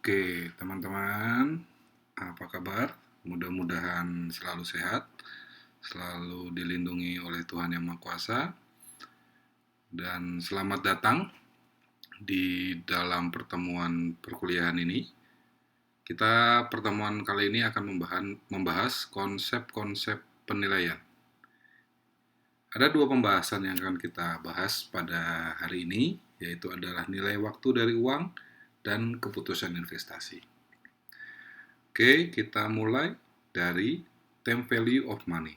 Oke, teman-teman, apa kabar? Mudah-mudahan selalu sehat, selalu dilindungi oleh Tuhan Yang Maha Kuasa, dan selamat datang di dalam pertemuan perkuliahan ini. Kita pertemuan kali ini akan membahas konsep-konsep penilaian. Ada dua pembahasan yang akan kita bahas pada hari ini, yaitu adalah nilai waktu dari uang dan keputusan investasi. Oke, kita mulai dari time value of money.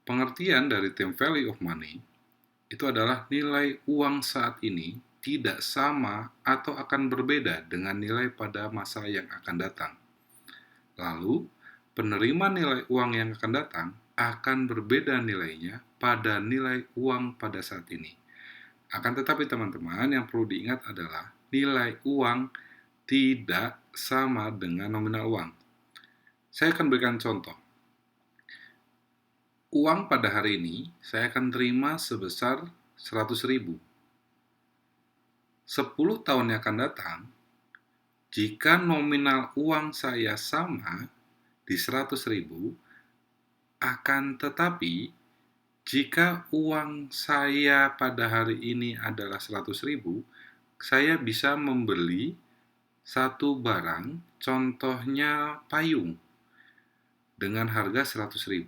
Pengertian dari time value of money itu adalah nilai uang saat ini tidak sama atau akan berbeda dengan nilai pada masa yang akan datang. Lalu, penerima nilai uang yang akan datang akan berbeda nilainya pada nilai uang pada saat ini. Akan tetapi teman-teman, yang perlu diingat adalah nilai uang tidak sama dengan nominal uang. Saya akan berikan contoh. Uang pada hari ini saya akan terima sebesar 100.000. 10 tahun yang akan datang, jika nominal uang saya sama di 100.000, akan tetapi jika uang saya pada hari ini adalah 100.000, saya bisa membeli satu barang, contohnya payung, dengan harga 100.000.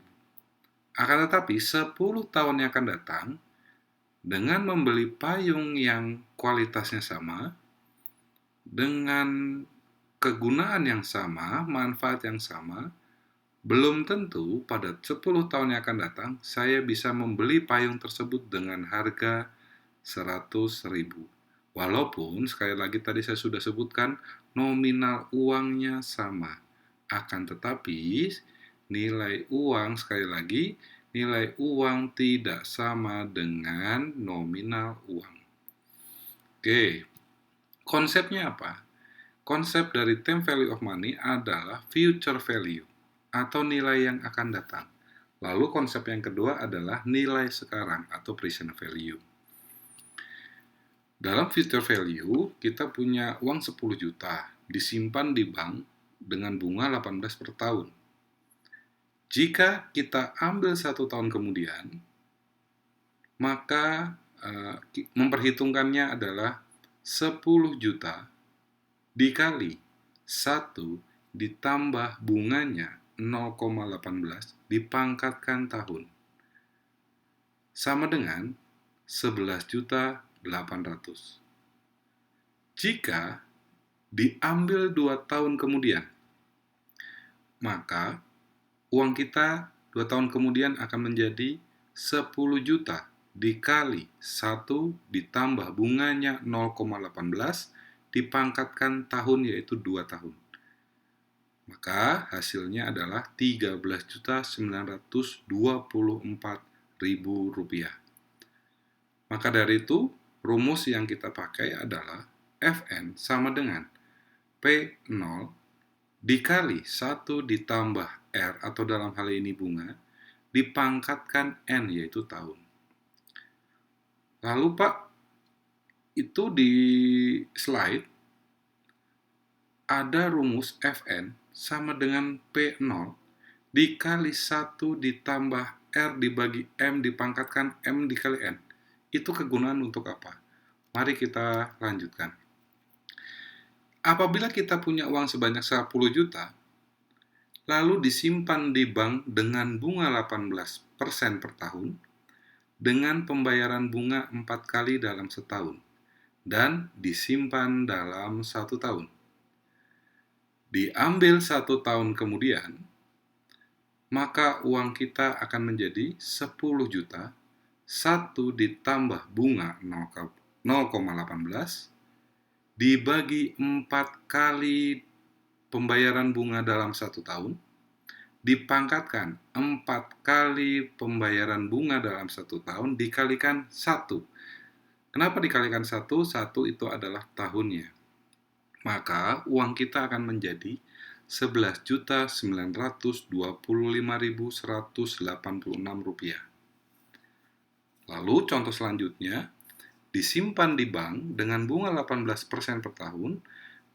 Akan tetapi 10 tahun yang akan datang, dengan membeli payung yang kualitasnya sama, dengan kegunaan yang sama, manfaat yang sama, belum tentu pada 10 tahun yang akan datang, saya bisa membeli payung tersebut dengan harga 100.000. Walaupun, sekali lagi tadi saya sudah sebutkan, nominal uangnya sama. Akan tetapi, nilai uang, sekali lagi, nilai uang tidak sama dengan nominal uang. Oke, konsepnya apa? Konsep dari time value of money adalah future value atau nilai yang akan datang. Lalu konsep yang kedua adalah nilai sekarang atau present value. Dalam future value, kita punya uang 10 juta disimpan di bank dengan bunga 18 per tahun. Jika kita ambil 1 tahun kemudian, maka memperhitungkannya adalah 10 juta dikali 1 ditambah bunganya 0,18 dipangkatkan tahun. Sama dengan 11.800. Jika diambil 2 tahun kemudian, maka uang kita 2 tahun kemudian akan menjadi 10 juta dikali 1 ditambah bunganya 0,18 dipangkatkan tahun, yaitu 2 tahun. Maka hasilnya adalah Rp13.924.000. Maka dari itu, rumus yang kita pakai adalah Fn sama dengan P0 dikali 1 ditambah R, atau dalam hal ini bunga, dipangkatkan N, yaitu tahun. Lalu Pak, itu di slide ada rumus Fn sama dengan P0 dikali 1 ditambah R dibagi M dipangkatkan M dikali N. Itu kegunaan untuk apa? Mari kita lanjutkan. Apabila kita punya uang sebanyak 10 juta, lalu disimpan di bank dengan bunga 18% per tahun, dengan pembayaran bunga 4 kali dalam setahun, dan disimpan dalam 1 tahun. Diambil 1 tahun kemudian, maka uang kita akan menjadi 10 juta, 1 ditambah bunga 0,18 dibagi 4 kali pembayaran bunga dalam 1 tahun, dipangkatkan 4 kali pembayaran bunga dalam 1 tahun dikalikan 1. Kenapa dikalikan 1? 1 itu adalah tahunnya. Maka uang kita akan menjadi Rp11.925.186. Lalu contoh selanjutnya, disimpan di bank dengan bunga 18% per tahun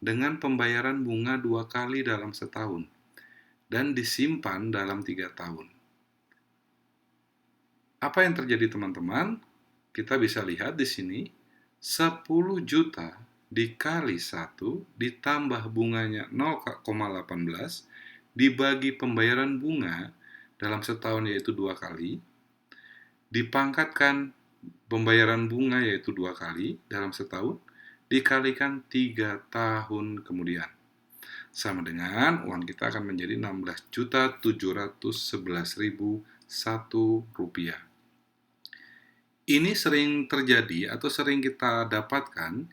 dengan pembayaran bunga 2 kali dalam setahun dan disimpan dalam 3 tahun. Apa yang terjadi teman-teman? Kita bisa lihat di sini 10 juta dikali 1 ditambah bunganya 0,18 dibagi pembayaran bunga dalam setahun yaitu 2 kali, dipangkatkan pembayaran bunga yaitu 2 kali dalam setahun, dikalikan 3 tahun kemudian. Sama dengan uang kita akan menjadi Rp16.711.001. Ini sering terjadi atau sering kita dapatkan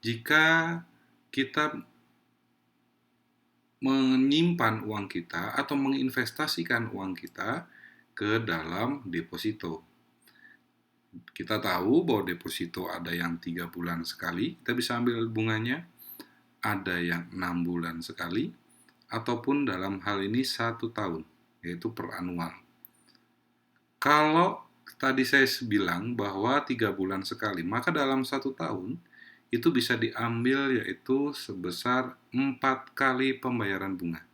jika kita menyimpan uang kita atau menginvestasikan uang kita ke dalam deposito. Kita tahu bahwa deposito ada yang 3 bulan sekali, kita bisa ambil bunganya, ada yang 6 bulan sekali, ataupun dalam hal ini 1 tahun, yaitu per anual. Kalau tadi saya bilang bahwa 3 bulan sekali, maka dalam 1 tahun, itu bisa diambil yaitu sebesar 4 kali pembayaran bunga.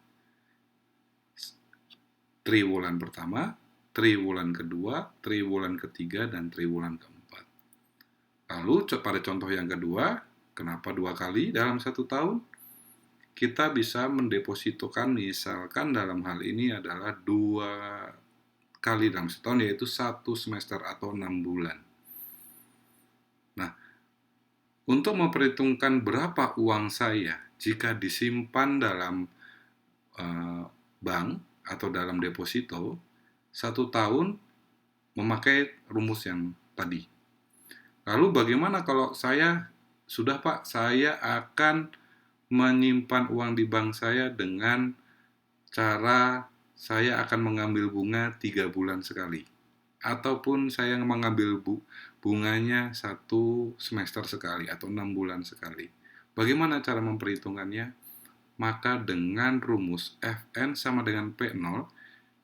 Triwulan pertama, triwulan kedua, triwulan ketiga, dan triwulan keempat. Lalu pada contoh yang kedua, kenapa 2 kali dalam 1 tahun? Kita bisa mendepositokan misalkan dalam hal ini adalah 2 kali dalam setahun, yaitu 1 semester atau 6 bulan. Nah, untuk memperhitungkan berapa uang saya jika disimpan dalam bank atau dalam deposito, 1 tahun memakai rumus yang tadi. Lalu bagaimana kalau saya sudah Pak, saya akan menyimpan uang di bank saya dengan cara saya akan mengambil bunga 3 bulan sekali. Ataupun saya mengambil bunganya 1 semester sekali atau 6 bulan sekali. Bagaimana cara memperhitungkannya? Maka dengan rumus Fn sama dengan P0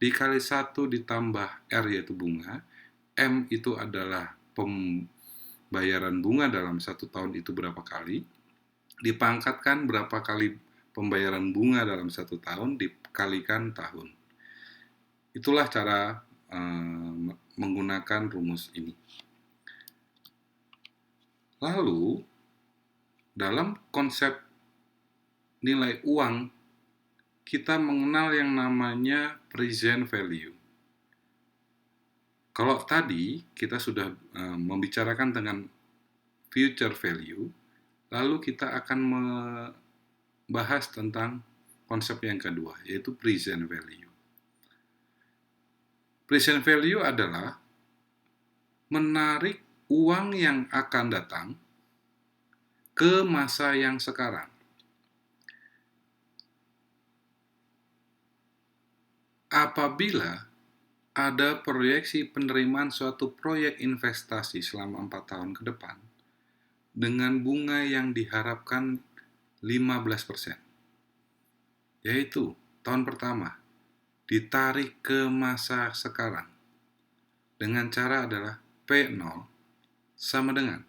dikali 1 ditambah R yaitu bunga, M itu adalah pembayaran bunga dalam 1 tahun itu berapa kali, dipangkatkan berapa kali pembayaran bunga dalam 1 tahun dikalikan tahun. Itulah cara menggunakan rumus ini. Lalu, dalam konsep nilai uang, kita mengenal yang namanya present value. Kalau tadi kita sudah membicarakan dengan future value, lalu kita akan membahas tentang konsep yang kedua, yaitu present value. Present value adalah menarik uang yang akan datang ke masa yang sekarang. Apabila ada proyeksi penerimaan suatu proyek investasi selama 4 tahun ke depan dengan bunga yang diharapkan 15%, yaitu tahun pertama ditarik ke masa sekarang dengan cara adalah P0 sama dengan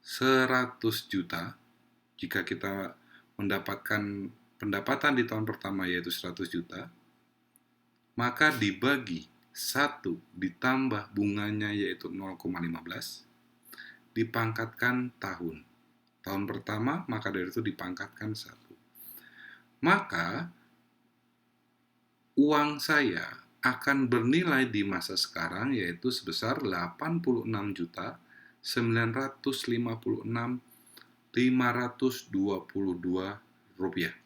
100 juta. Jika kita mendapatkan pendapatan di tahun pertama yaitu 100 juta, maka dibagi 1 ditambah bunganya yaitu 0,15 dipangkatkan tahun. Tahun pertama maka dari itu dipangkatkan 1. Maka uang saya akan bernilai di masa sekarang yaitu sebesar 86.956.522 rupiah.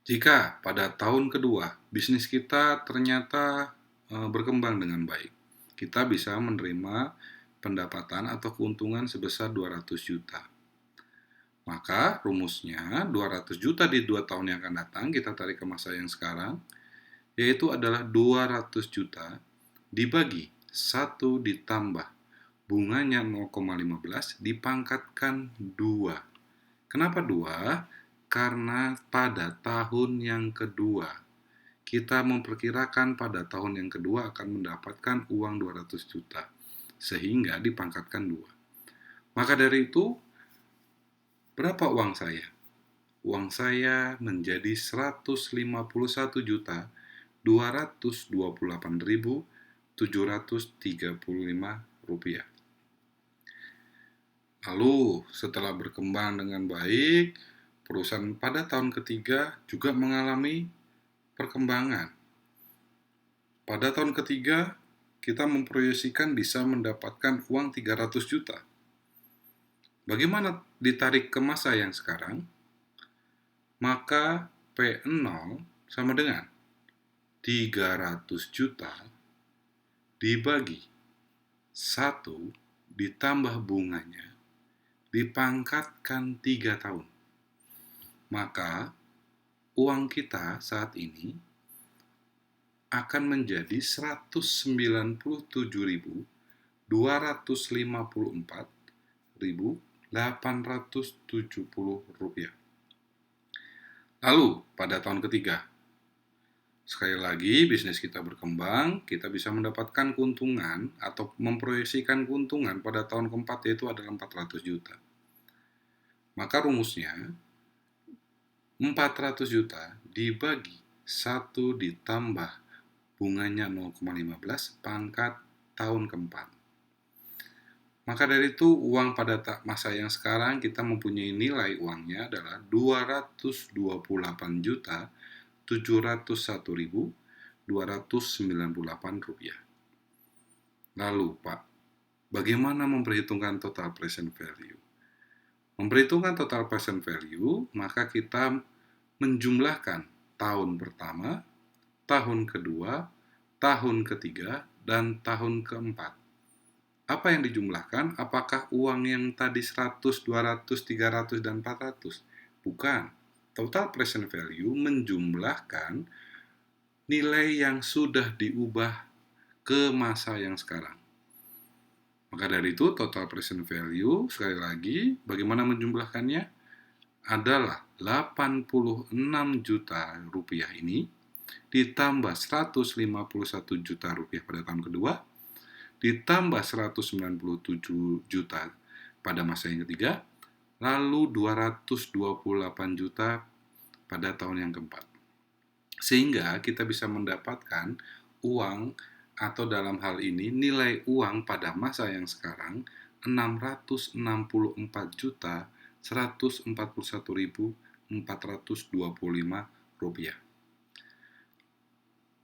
Jika pada tahun kedua bisnis kita ternyata berkembang dengan baik, kita bisa menerima pendapatan atau keuntungan sebesar 200 juta. Maka rumusnya 200 juta di 2 tahun yang akan datang kita tarik ke masa yang sekarang, yaitu adalah 200 juta dibagi 1 ditambah bunganya 0,15 dipangkatkan 2. Kenapa 2? Karena pada tahun yang kedua kita memperkirakan pada tahun yang kedua akan mendapatkan uang 200 juta sehingga dipangkatkan 2. Maka dari itu berapa uang saya? Uang saya menjadi 151.228.735 rupiah. Lalu setelah berkembang dengan baik, perusahaan pada tahun ketiga juga mengalami perkembangan. Pada tahun ketiga kita memproyeksikan bisa mendapatkan uang 300 juta. Bagaimana ditarik ke masa yang sekarang? Maka P0 sama dengan 300 juta dibagi 1 ditambah bunganya dipangkatkan 3 tahun. Maka uang kita saat ini akan menjadi 197.254.870 rupiah. Lalu pada tahun ketiga, sekali lagi bisnis kita berkembang, kita bisa mendapatkan keuntungan atau memproyeksikan keuntungan pada tahun keempat yaitu adalah 400 juta. Maka rumusnya 400 juta dibagi 1 ditambah bunganya 0,15 pangkat tahun keempat. Maka dari itu uang pada masa yang sekarang kita mempunyai nilai uangnya adalah 228.701.298 rupiah. Lalu Pak, bagaimana memperhitungkan total present value? Memperhitungkan total present value, maka kita menjumlahkan tahun pertama, tahun kedua, tahun ketiga, dan tahun keempat. Apa yang dijumlahkan? Apakah uang yang tadi 100, 200, 300, dan 400? Bukan. Total present value menjumlahkan nilai yang sudah diubah ke masa yang sekarang. Maka dari itu total present value, sekali lagi, bagaimana menjumlahkannya? Adalah 86 juta rupiah ini ditambah 151 juta rupiah pada tahun kedua, ditambah 197 juta pada masa yang ketiga, lalu 228 juta pada tahun yang keempat. Sehingga kita bisa mendapatkan uang atau dalam hal ini nilai uang pada masa yang sekarang 664.141.425 rupiah.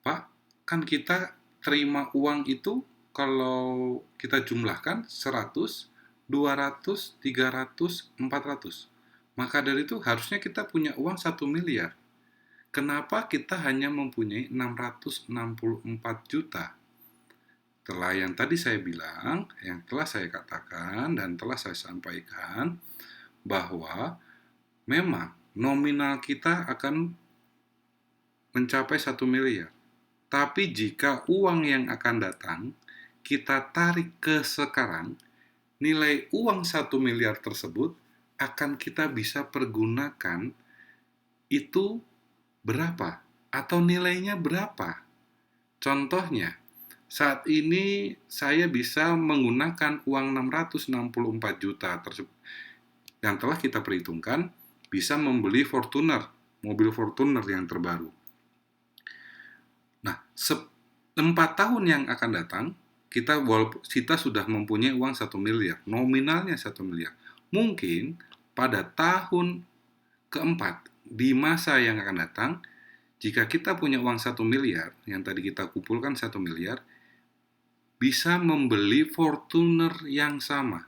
Pak, kan kita terima uang itu kalau kita jumlahkan 100, 200, 300, 400. Maka dari itu harusnya kita punya uang 1 miliar. Kenapa kita hanya mempunyai 664 juta? Setelah yang tadi saya bilang, yang telah saya katakan dan telah saya sampaikan, bahwa memang nominal kita akan mencapai 1 miliar. Tapi jika uang yang akan datang kita tarik ke sekarang, nilai uang 1 miliar tersebut akan kita bisa pergunakan itu berapa? Atau nilainya berapa? Contohnya, saat ini saya bisa menggunakan uang 664 juta tersebut yang telah kita perhitungkan bisa membeli Fortuner, mobil Fortuner yang terbaru. Nah, 4 tahun yang akan datang, kita sudah mempunyai uang 1 miliar, nominalnya 1 miliar. Mungkin pada tahun keempat, di masa yang akan datang, jika kita punya uang 1 miliar, yang tadi kita kumpulkan 1 miliar, bisa membeli Fortuner yang sama.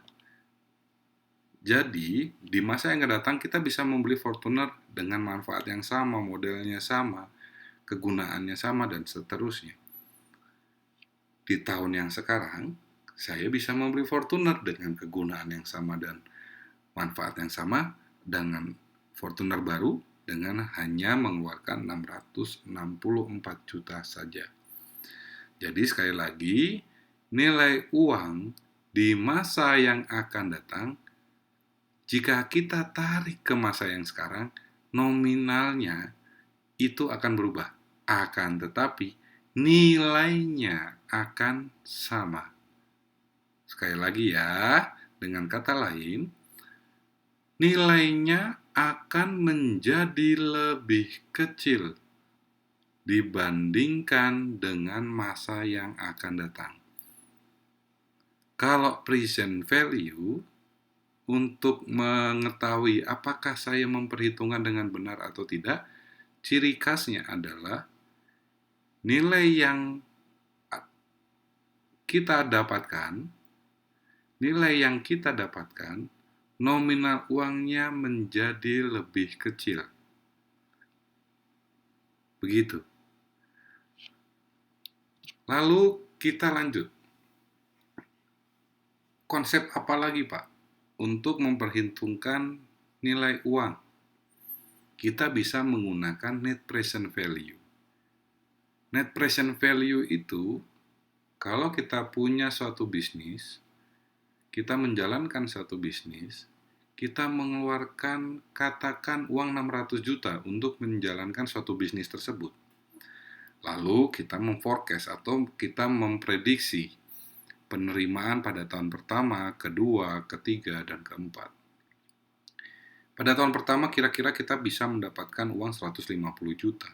Jadi, di masa yang akan datang kita bisa membeli Fortuner dengan manfaat yang sama, modelnya sama, kegunaannya sama, dan seterusnya. Di tahun yang sekarang, saya bisa membeli Fortuner dengan kegunaan yang sama dan manfaat yang sama dengan Fortuner baru dengan hanya mengeluarkan 664 juta saja. Jadi sekali lagi, nilai uang di masa yang akan datang, jika kita tarik ke masa yang sekarang, nominalnya itu akan berubah. Akan tetapi, nilainya akan sama. Sekali lagi ya, dengan kata lain, nilainya akan menjadi lebih kecil dibandingkan dengan masa yang akan datang. Kalau present value, untuk mengetahui apakah saya memperhitungkan dengan benar atau tidak, ciri khasnya adalah nilai yang kita dapatkan, nominal uangnya menjadi lebih kecil. Begitu. Lalu kita lanjut. Konsep apa lagi, Pak? Untuk memperhitungkan nilai uang, kita bisa menggunakan net present value. Net present value itu, kalau kita punya suatu bisnis, kita menjalankan suatu bisnis, kita mengeluarkan katakan uang 600 juta untuk menjalankan suatu bisnis tersebut. Lalu kita memforecast atau kita memprediksi penerimaan pada tahun pertama, kedua, ketiga, dan keempat. Pada tahun pertama kira-kira kita bisa mendapatkan uang 150 juta.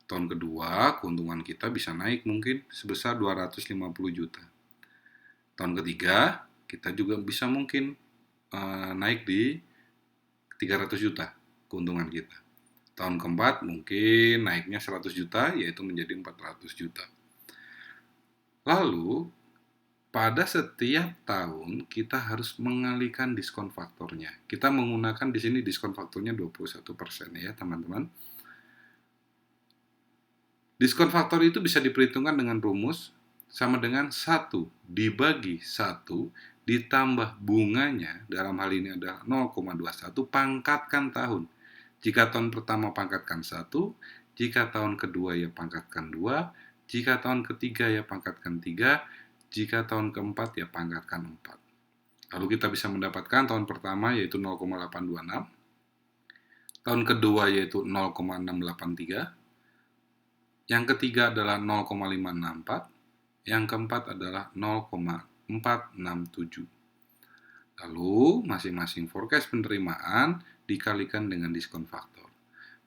Tahun kedua, keuntungan kita bisa naik mungkin sebesar 250 juta. Tahun ketiga, kita juga bisa mungkin naik di 300 juta keuntungan kita. Tahun keempat mungkin naiknya 100 juta, yaitu menjadi 400 juta. Lalu, pada setiap tahun kita harus mengalihkan diskon faktornya. Kita menggunakan di sini diskon faktornya 21% ya, teman-teman. Diskon faktor itu bisa diperhitungkan dengan rumus sama dengan 1 dibagi 1 ditambah bunganya, dalam hal ini adalah 0,21, pangkatkan tahun. Jika tahun pertama pangkatkan 1, jika tahun kedua ya pangkatkan 2, jika tahun ketiga ya pangkatkan 3, jika tahun keempat ya pangkatkan 4. Lalu kita bisa mendapatkan tahun pertama yaitu 0,826, tahun kedua yaitu 0,683, yang ketiga adalah 0,564, yang keempat adalah 0,467. Lalu masing-masing forecast penerimaan dikalikan dengan diskon faktor.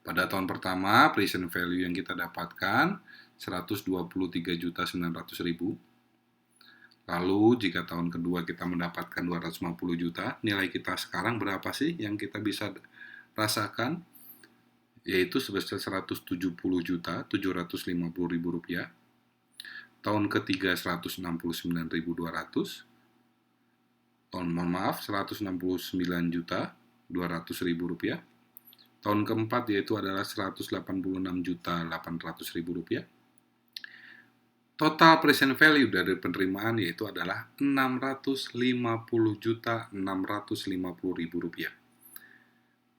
Pada tahun pertama, present value yang kita dapatkan 123.900.000. Lalu jika tahun kedua kita mendapatkan 250 juta, nilai kita sekarang berapa sih yang kita bisa rasakan? Yaitu sebesar 170.750.000 rupiah. Tahun ketiga 169.200. 169.200.000 rupiah. Tahun keempat yaitu adalah 186.800.000 rupiah. Total present value dari penerimaan yaitu adalah 650.650.000 rupiah.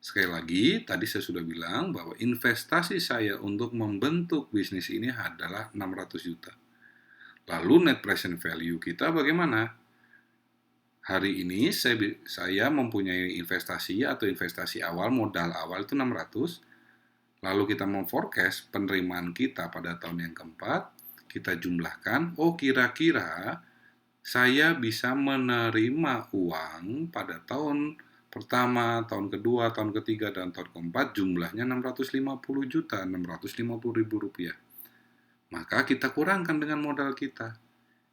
Sekali lagi, tadi saya sudah bilang bahwa investasi saya untuk membentuk bisnis ini adalah 600 juta. Lalu net present value kita bagaimana? Hari ini saya mempunyai investasi atau investasi awal, modal awal itu 600. Lalu kita memforecast penerimaan kita pada tahun yang keempat, kita jumlahkan, oh kira-kira saya bisa menerima uang pada tahun pertama, tahun kedua, tahun ketiga, dan tahun keempat jumlahnya 650 juta, 650 ribu rupiah. Maka kita kurangkan dengan modal kita.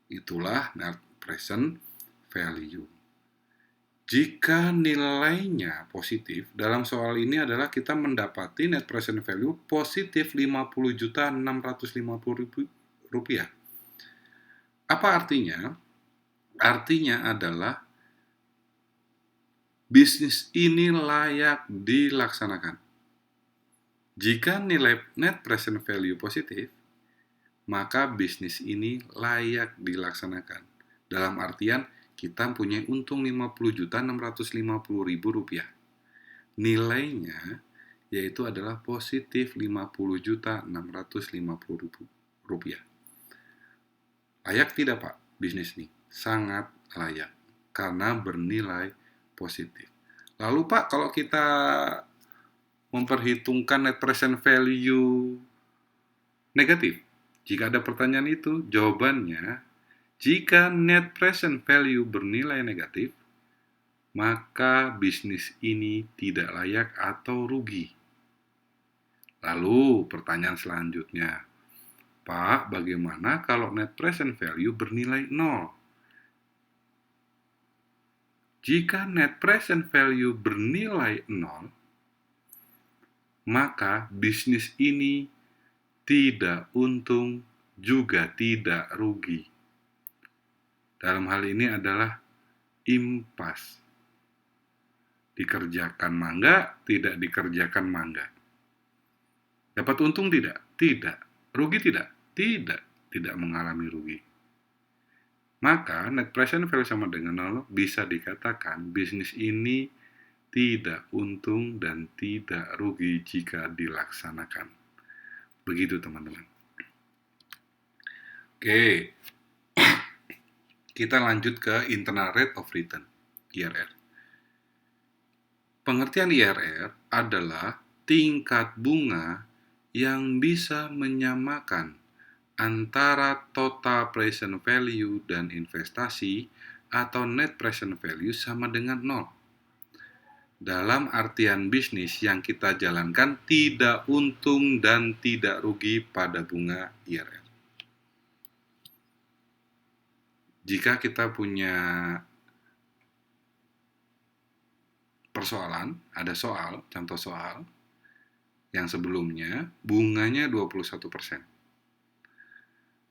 Itulah net present value. Jika nilainya positif, dalam soal ini adalah kita mendapati net present value positif 50 juta 650 ribu rupiah. Apa artinya? Artinya adalah bisnis ini layak dilaksanakan. Jika nilai net present value positif, maka bisnis ini layak dilaksanakan. Dalam artian, kita punya untung 50.650.000 rupiah. Nilainya yaitu adalah positif 50.650.000 rupiah. Layak tidak Pak bisnis ini? Sangat layak karena bernilai positif. Lalu Pak, kalau kita memperhitungkan net present value negatif, jika ada pertanyaan itu, jawabannya jika net present value bernilai negatif, maka bisnis ini tidak layak atau rugi. Lalu pertanyaan selanjutnya, Pak, bagaimana kalau net present value bernilai 0? Jika net present value bernilai 0, maka bisnis ini tidak untung juga tidak rugi. Dalam hal ini adalah impas. Dikerjakan mangga, tidak dikerjakan mangga. Dapat untung tidak? Tidak. Rugi tidak? Tidak. Tidak mengalami rugi. Maka net present value sama dengan 0 bisa dikatakan bisnis ini tidak untung dan tidak rugi jika dilaksanakan. Begitu teman-teman. Oke, kita lanjut ke internal rate of return, IRR. Pengertian IRR adalah tingkat bunga yang bisa menyamakan antara total present value dan investasi atau net present value sama dengan 0. Dalam artian bisnis yang kita jalankan tidak untung dan tidak rugi pada bunga IRR. Jika kita punya persoalan, ada soal, contoh soal, yang sebelumnya bunganya 21%.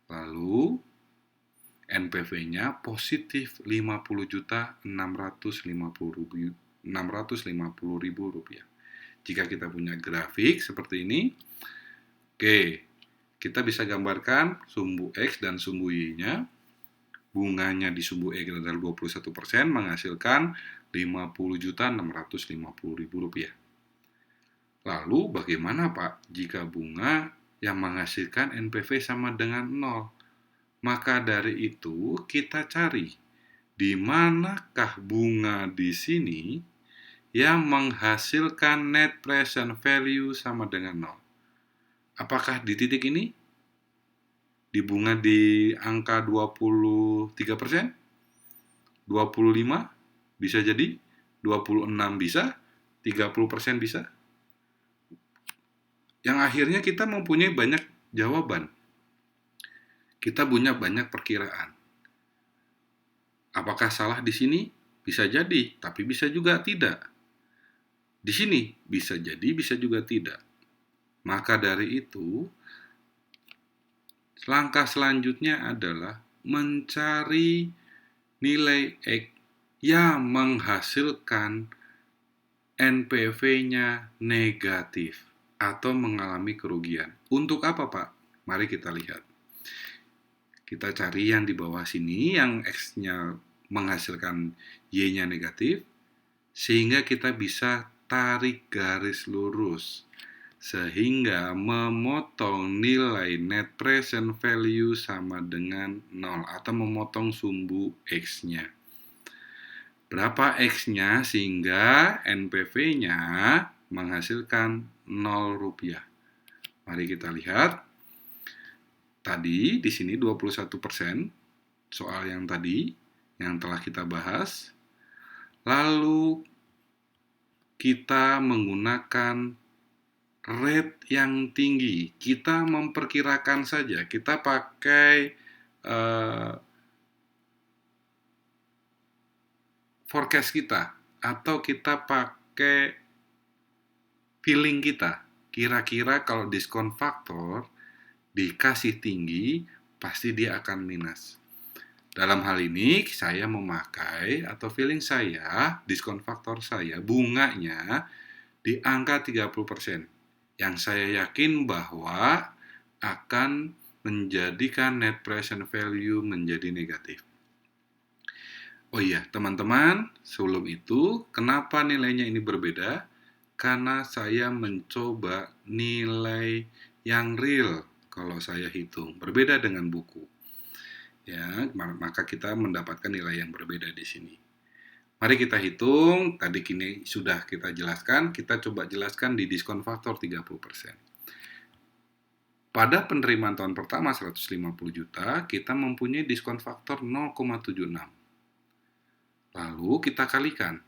Lalu NPV-nya positif 50.650.000 rupiah. Jika kita punya grafik seperti ini, oke, kita bisa gambarkan sumbu X dan sumbu Y-nya. Bunganya di sumbu X adalah 21%, menghasilkan 50.650.000 rupiah. Lalu bagaimana Pak jika bunga yang menghasilkan NPV sama dengan 0? Maka dari itu kita cari di manakah bunga di sini yang menghasilkan net present value sama dengan 0. Apakah di titik ini? Di bunga di angka 23%? 25? Bisa jadi? 26 bisa? 30% bisa? Yang akhirnya kita mempunyai banyak jawaban. Kita punya banyak perkiraan. Apakah salah di sini? Bisa jadi, tapi bisa juga tidak. Di sini bisa jadi, bisa juga tidak. Maka dari itu, langkah selanjutnya adalah mencari nilai X yang menghasilkan NPV-nya negatif atau mengalami kerugian. Untuk apa, Pak? Mari kita lihat. Kita cari yang di bawah sini, yang X-nya menghasilkan Y-nya negatif, sehingga kita bisa tarik garis lurus sehingga memotong nilai net present value sama dengan 0 atau memotong sumbu X-nya. Berapa X-nya sehingga NPV-nya menghasilkan 0 rupiah. Mari kita lihat. Tadi di sini 21% soal yang tadi yang telah kita bahas. Lalu kita menggunakan rate yang tinggi. Kita memperkirakan saja. Kita pakai forecast kita atau kita pakai feeling kita. Kira-kira kalau diskon faktor dikasih tinggi, pasti dia akan minus. Dalam hal ini, saya memakai atau feeling saya, diskon faktor saya, bunganya di angka 30%. Yang saya yakin bahwa akan menjadikan net present value menjadi negatif. Oh iya, teman-teman, sebelum itu, kenapa nilainya ini berbeda? Karena saya mencoba nilai yang real kalau saya hitung, berbeda dengan buku. Ya, maka kita mendapatkan nilai yang berbeda di sini. Mari kita hitung, tadi kini sudah kita jelaskan, kita coba jelaskan di diskon faktor 30%. Pada penerimaan tahun pertama 150 juta, kita mempunyai diskon faktor 0,76. Lalu kita kalikan.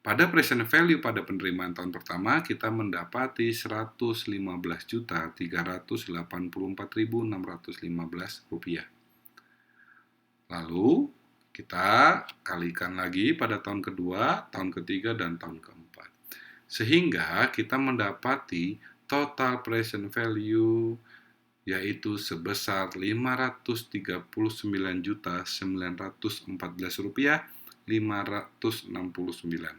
Pada present value pada penerimaan tahun pertama, kita mendapati 115.384.615 rupiah. Lalu kita kalikan lagi pada tahun kedua, tahun ketiga, dan tahun keempat. Sehingga kita mendapati total present value yaitu sebesar Rp539.914.569.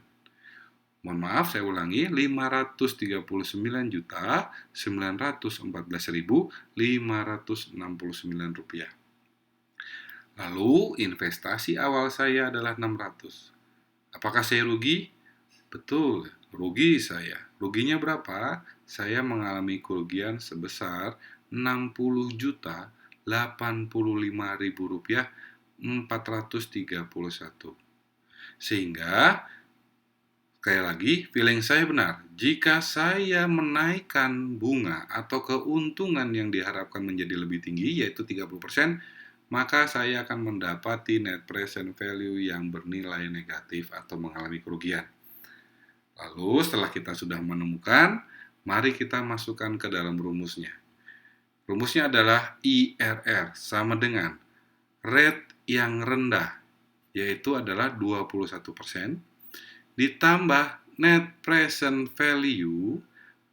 Mohon maaf, saya ulangi, Rp539.914.569. Lalu investasi awal saya adalah 600. Apakah saya rugi? Betul, rugi saya. Ruginya berapa? Saya mengalami kerugian sebesar Rp60.085.431. Sehingga sekali lagi, feeling saya benar. Jika saya menaikkan bunga atau keuntungan yang diharapkan menjadi lebih tinggi, yaitu 30%, maka saya akan mendapati net present value yang bernilai negatif atau mengalami kerugian. Lalu setelah kita sudah menemukan, mari kita masukkan ke dalam rumusnya. Rumusnya adalah IRR sama dengan rate yang rendah, yaitu adalah 21%, ditambah net present value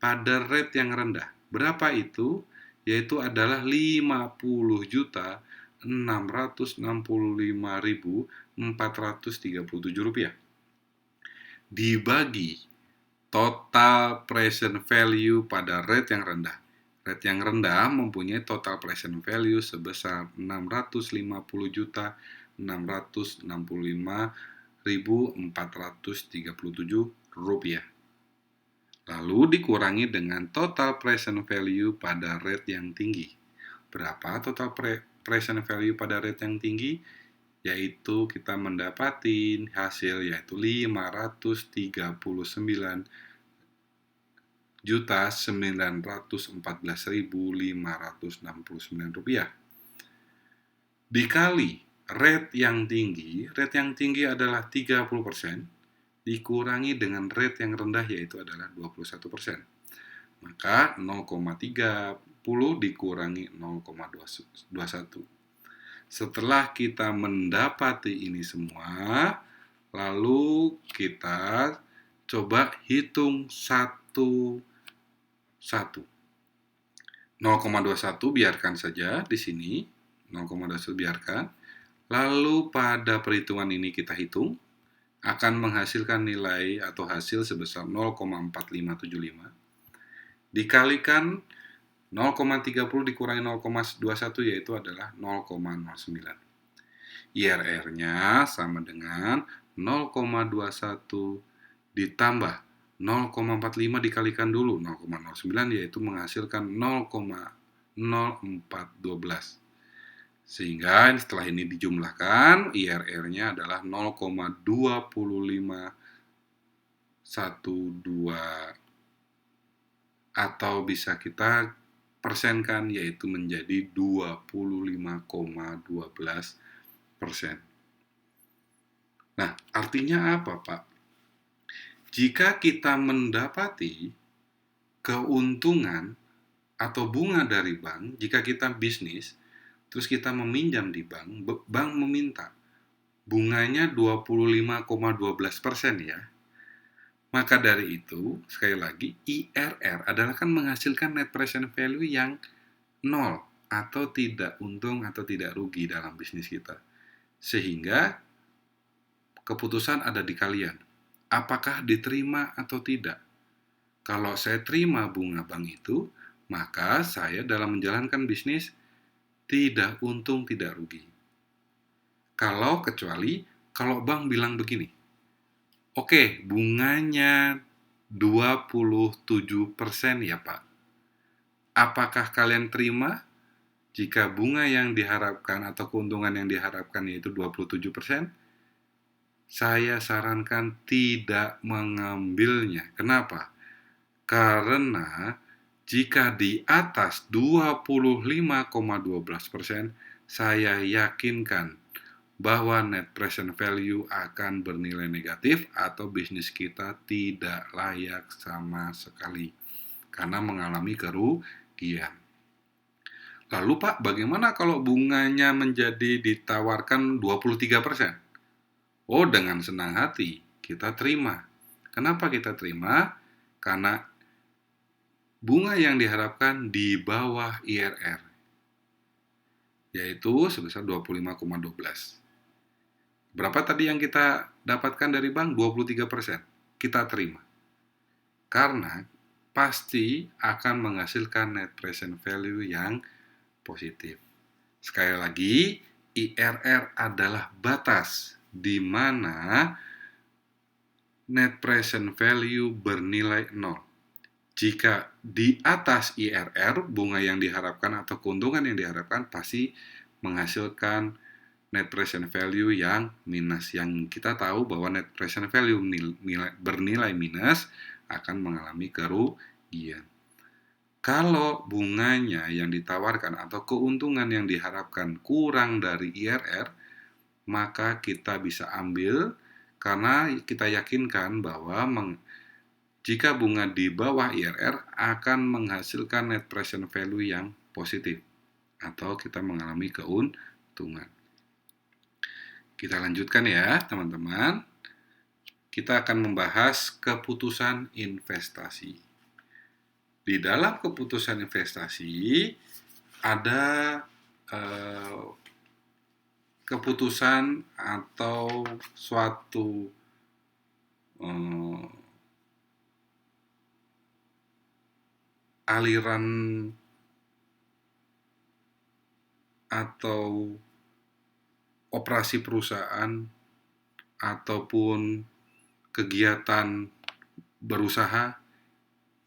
pada rate yang rendah. Berapa itu? Yaitu adalah Rp5.665.437 dibagi total present value pada rate yang rendah. Rate yang rendah mempunyai total present value sebesar Rp650.665.437. Lalu dikurangi dengan total present value pada rate yang tinggi. Berapa total present value pada rate yang tinggi? Yaitu kita mendapati hasil yaitu Rp539.914.569. Dikali rate yang tinggi adalah 30%, dikurangi dengan rate yang rendah yaitu adalah 21%. Maka 0,30 dikurangi 0,21. Setelah kita mendapati ini semua, lalu kita coba hitung satu-satu. 0,21 biarkan saja di sini, 0,21 biarkan. Lalu pada perhitungan ini kita hitung, akan menghasilkan nilai atau hasil sebesar 0,4575. Dikalikan 0,30 dikurangi 0,21 yaitu adalah 0,09. IRR-nya sama dengan 0,21 ditambah 0,45 dikalikan dulu 0,09 yaitu menghasilkan 0,0412. Sehingga setelah ini dijumlahkan, IRR-nya adalah 0,2512 atau bisa kita persenkan yaitu menjadi 25,12%. Nah, artinya apa, Pak? Jika kita mendapati keuntungan atau bunga dari bank, jika kita bisnis, terus kita meminjam di bank, bank meminta bunganya 25,12% ya. Maka dari itu, sekali lagi, IRR adalah kan menghasilkan net present value yang nol atau tidak untung atau tidak rugi dalam bisnis kita. Sehingga keputusan ada di kalian. Apakah diterima atau tidak? Kalau saya terima bunga bank itu, maka saya dalam menjalankan bisnis tidak untung, tidak rugi. Kalau bank bilang begini, oke, bunganya 27% ya Pak. Apakah kalian terima jika bunga yang diharapkan atau keuntungan yang diharapkan yaitu 27%? Saya sarankan tidak mengambilnya. Kenapa? Karena jika di atas 25,12%, saya yakinkan bahwa net present value akan bernilai negatif atau bisnis kita tidak layak sama sekali karena mengalami kerugian. Lalu Pak, bagaimana kalau bunganya menjadi ditawarkan 23%? Oh, dengan senang hati kita terima. Kenapa kita terima? Karena bunga yang diharapkan di bawah IRR, yaitu sebesar 25,12. Berapa tadi yang kita dapatkan dari bank? 23%. Kita terima. Karena pasti akan menghasilkan net present value yang positif. Sekali lagi, IRR adalah batas di mana net present value bernilai 0. Jika di atas IRR, bunga yang diharapkan atau keuntungan yang diharapkan pasti menghasilkan net present value yang minus. Yang kita tahu bahwa net present value bernilai minus akan mengalami kerugian. Kalau bunganya yang ditawarkan atau keuntungan yang diharapkan kurang dari IRR, maka kita bisa ambil karena kita yakinkan bahwa jika bunga di bawah IRR akan menghasilkan net present value yang positif atau kita mengalami keuntungan. Kita lanjutkan ya teman-teman. Kita akan membahas keputusan investasi. Di dalam keputusan investasi ada keputusan atau suatu aliran atau operasi perusahaan ataupun kegiatan berusaha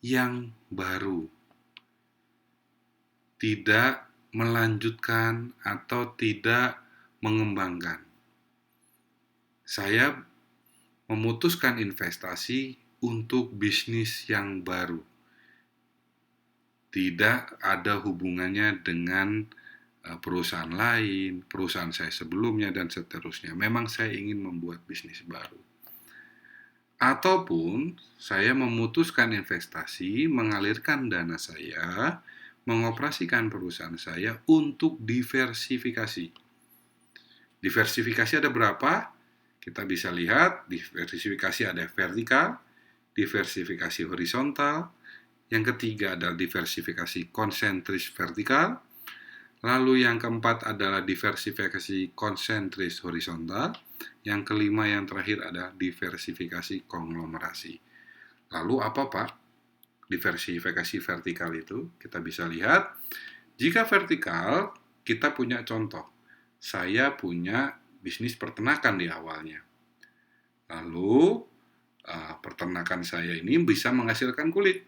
yang baru, tidak melanjutkan atau tidak mengembangkan. Saya memutuskan investasi untuk bisnis yang baru. Tidak ada hubungannya dengan perusahaan lain, perusahaan saya sebelumnya, dan seterusnya. Memang saya ingin membuat bisnis baru. Ataupun saya memutuskan investasi, mengalirkan dana saya, mengoperasikan perusahaan saya untuk diversifikasi. Diversifikasi ada berapa? Kita bisa lihat, diversifikasi ada vertikal, diversifikasi horizontal, yang ketiga adalah diversifikasi konsentris vertikal, lalu yang keempat adalah diversifikasi konsentris horizontal, yang kelima yang terakhir adalah diversifikasi konglomerasi. Lalu apa Pak? Diversifikasi vertikal itu kita bisa lihat, jika vertikal kita punya contoh, saya punya bisnis peternakan di awalnya. Lalu peternakan saya ini bisa menghasilkan kulit.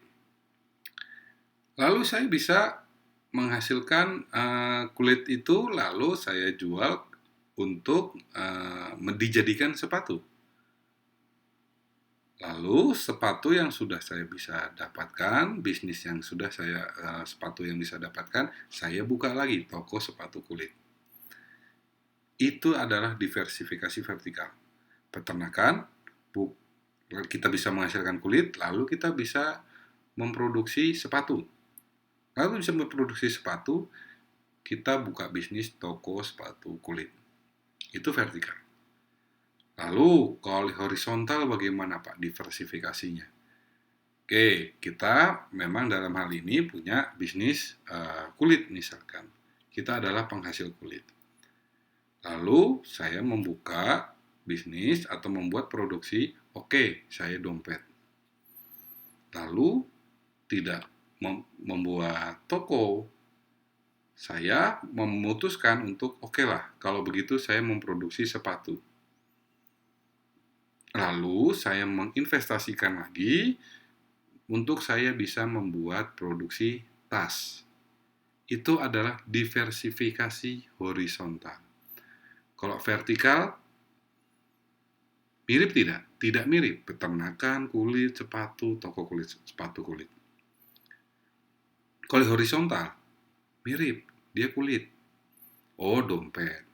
Lalu saya bisa menghasilkan kulit itu, lalu saya jual untuk dijadikan sepatu. Lalu sepatu yang sudah saya bisa dapatkan, bisnis yang sudah saya sepatu yang bisa dapatkan, saya buka lagi toko sepatu kulit. Itu adalah diversifikasi vertikal. Peternakan, kita bisa menghasilkan kulit, lalu kita bisa memproduksi sepatu. Lalu bisa memproduksi sepatu, kita buka bisnis toko sepatu kulit. Itu vertikal. Lalu kalau horizontal bagaimana Pak diversifikasinya? Oke, kita memang dalam hal ini punya bisnis kulit misalkan. Kita adalah penghasil kulit. Lalu saya membuka bisnis atau membuat produksi, saya dompet. Lalu tidak membuat toko. Saya memutuskan untuk kalau begitu saya memproduksi sepatu. Lalu saya menginvestasikan lagi untuk saya bisa membuat produksi tas. Itu adalah diversifikasi horizontal. Kalau vertikal, mirip tidak? Tidak mirip. Peternakan, kulit, sepatu, toko kulit, sepatu kulit. Kalau horizontal, mirip. Dia kulit. Oh, dompet.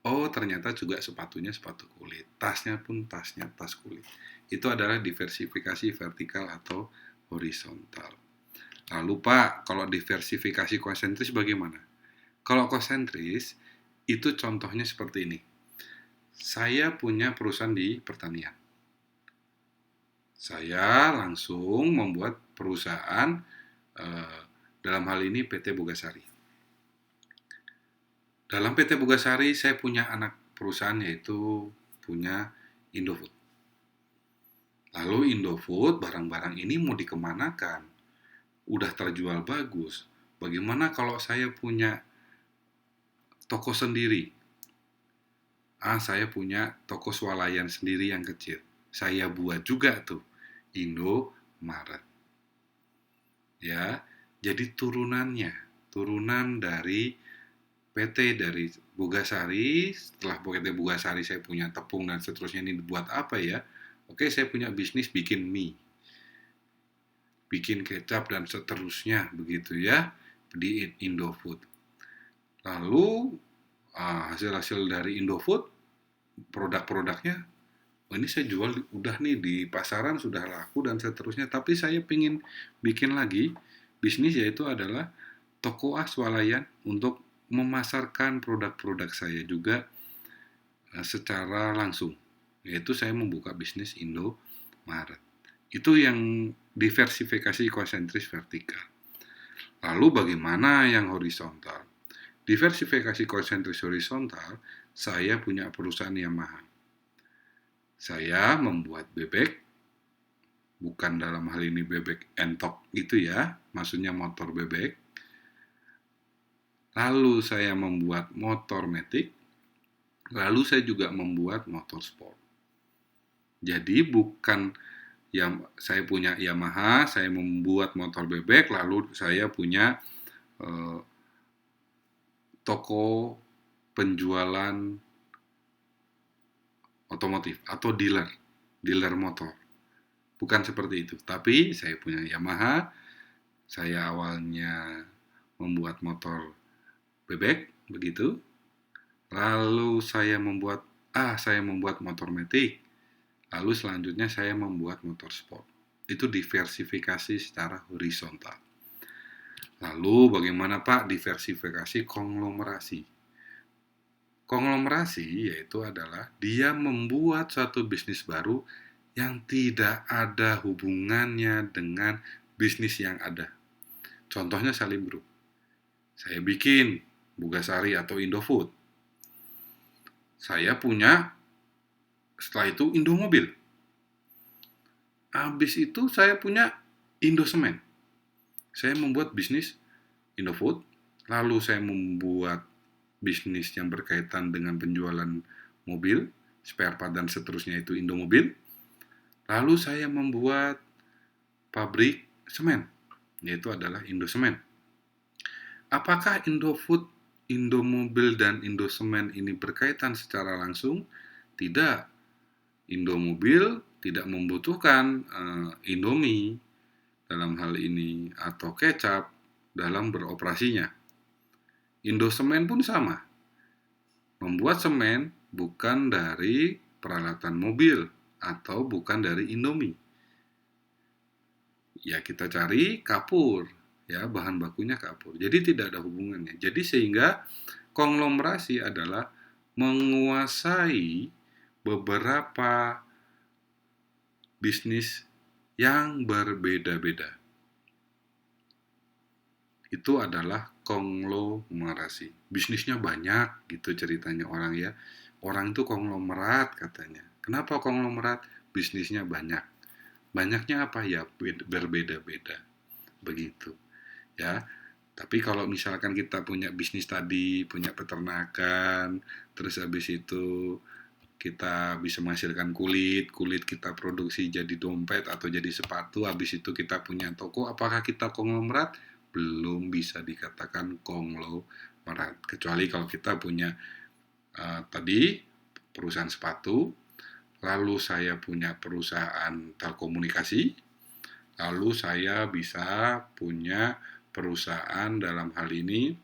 Oh, ternyata juga sepatunya sepatu kulit. Tasnya pun tasnya tas kulit. Itu adalah diversifikasi vertikal atau horizontal. Lalu Pak, kalau diversifikasi konsentris bagaimana? Kalau konsentris, itu contohnya seperti ini. Saya punya perusahaan di pertanian. Saya langsung membuat perusahaan, dalam hal ini PT Bogasari. Dalam PT Bogasari, saya punya anak perusahaan yaitu punya Indofood. Lalu Indofood, barang-barang ini mau dikemanakan? Udah terjual bagus. Bagaimana kalau saya punya toko sendiri? Saya punya toko swalayan sendiri yang kecil. Saya buat juga tuh, Indomaret. Ya, jadi turunan dari PT dari Bogasari. Setelah PT Bogasari saya punya tepung dan seterusnya, ini buat apa ya? Saya punya bisnis bikin mie, bikin kecap dan seterusnya begitu ya di Indofood. Lalu hasil-hasil dari Indofood, produk-produknya, ini saya jual udah nih di pasaran sudah laku dan seterusnya, tapi saya ingin bikin lagi bisnis, yaitu adalah toko swalayan untuk memasarkan produk-produk saya juga secara langsung, yaitu saya membuka bisnis Indomaret. Itu yang diversifikasi konsentris vertikal. Lalu bagaimana yang horizontal? Diversifikasi konsentris horizontal, saya punya perusahaan Yamaha. Saya membuat bebek, bukan dalam hal ini bebek entok itu ya, maksudnya motor bebek. Lalu saya membuat motor matic, lalu saya juga membuat motor sport. Jadi bukan saya punya Yamaha, saya membuat motor bebek, lalu saya punya toko penjualan otomotif atau dealer motor. Bukan seperti itu. Tapi saya punya Yamaha, saya awalnya membuat motor bebek, begitu. Lalu saya membuat motor matic. Lalu selanjutnya saya membuat motor sport. Itu diversifikasi secara horizontal. Lalu bagaimana Pak diversifikasi konglomerasi? Konglomerasi yaitu adalah dia membuat suatu bisnis baru yang tidak ada hubungannya dengan bisnis yang ada. Contohnya Salim Group. Saya bikin Bogasari atau Indofood. Saya punya, setelah itu Indomobil. Habis itu saya punya Indosemen. Saya membuat bisnis Indofood, lalu saya membuat bisnis yang berkaitan dengan penjualan mobil, spare part dan seterusnya itu Indomobil. Lalu saya membuat pabrik semen, yaitu adalah Indosemen. Apakah Indofood, Indomobil, dan Indosemen ini berkaitan secara langsung? Tidak. Indomobil tidak membutuhkan Indomie dalam hal ini atau kecap dalam beroperasinya. Indosemen pun sama. Membuat semen bukan dari peralatan mobil atau bukan dari Indomie. Ya kita cari kapur, ya bahan bakunya kapur. Jadi tidak ada hubungannya. Jadi sehingga konglomerasi adalah menguasai beberapa bisnis yang berbeda-beda. Itu adalah konglomerasi. Bisnisnya banyak gitu ceritanya orang ya. Orang itu konglomerat katanya. Kenapa konglomerat? Bisnisnya banyak. Banyaknya apa ya? Berbeda-beda. Begitu. Ya. Tapi kalau misalkan kita punya bisnis tadi, punya peternakan, terus habis itu kita bisa menghasilkan kulit, kulit kita produksi jadi dompet atau jadi sepatu, habis itu kita punya toko, apakah kita konglomerat? Belum bisa dikatakan konglomerat, kecuali kalau kita punya tadi perusahaan sepatu, lalu saya punya perusahaan telekomunikasi, lalu saya bisa punya perusahaan dalam hal ini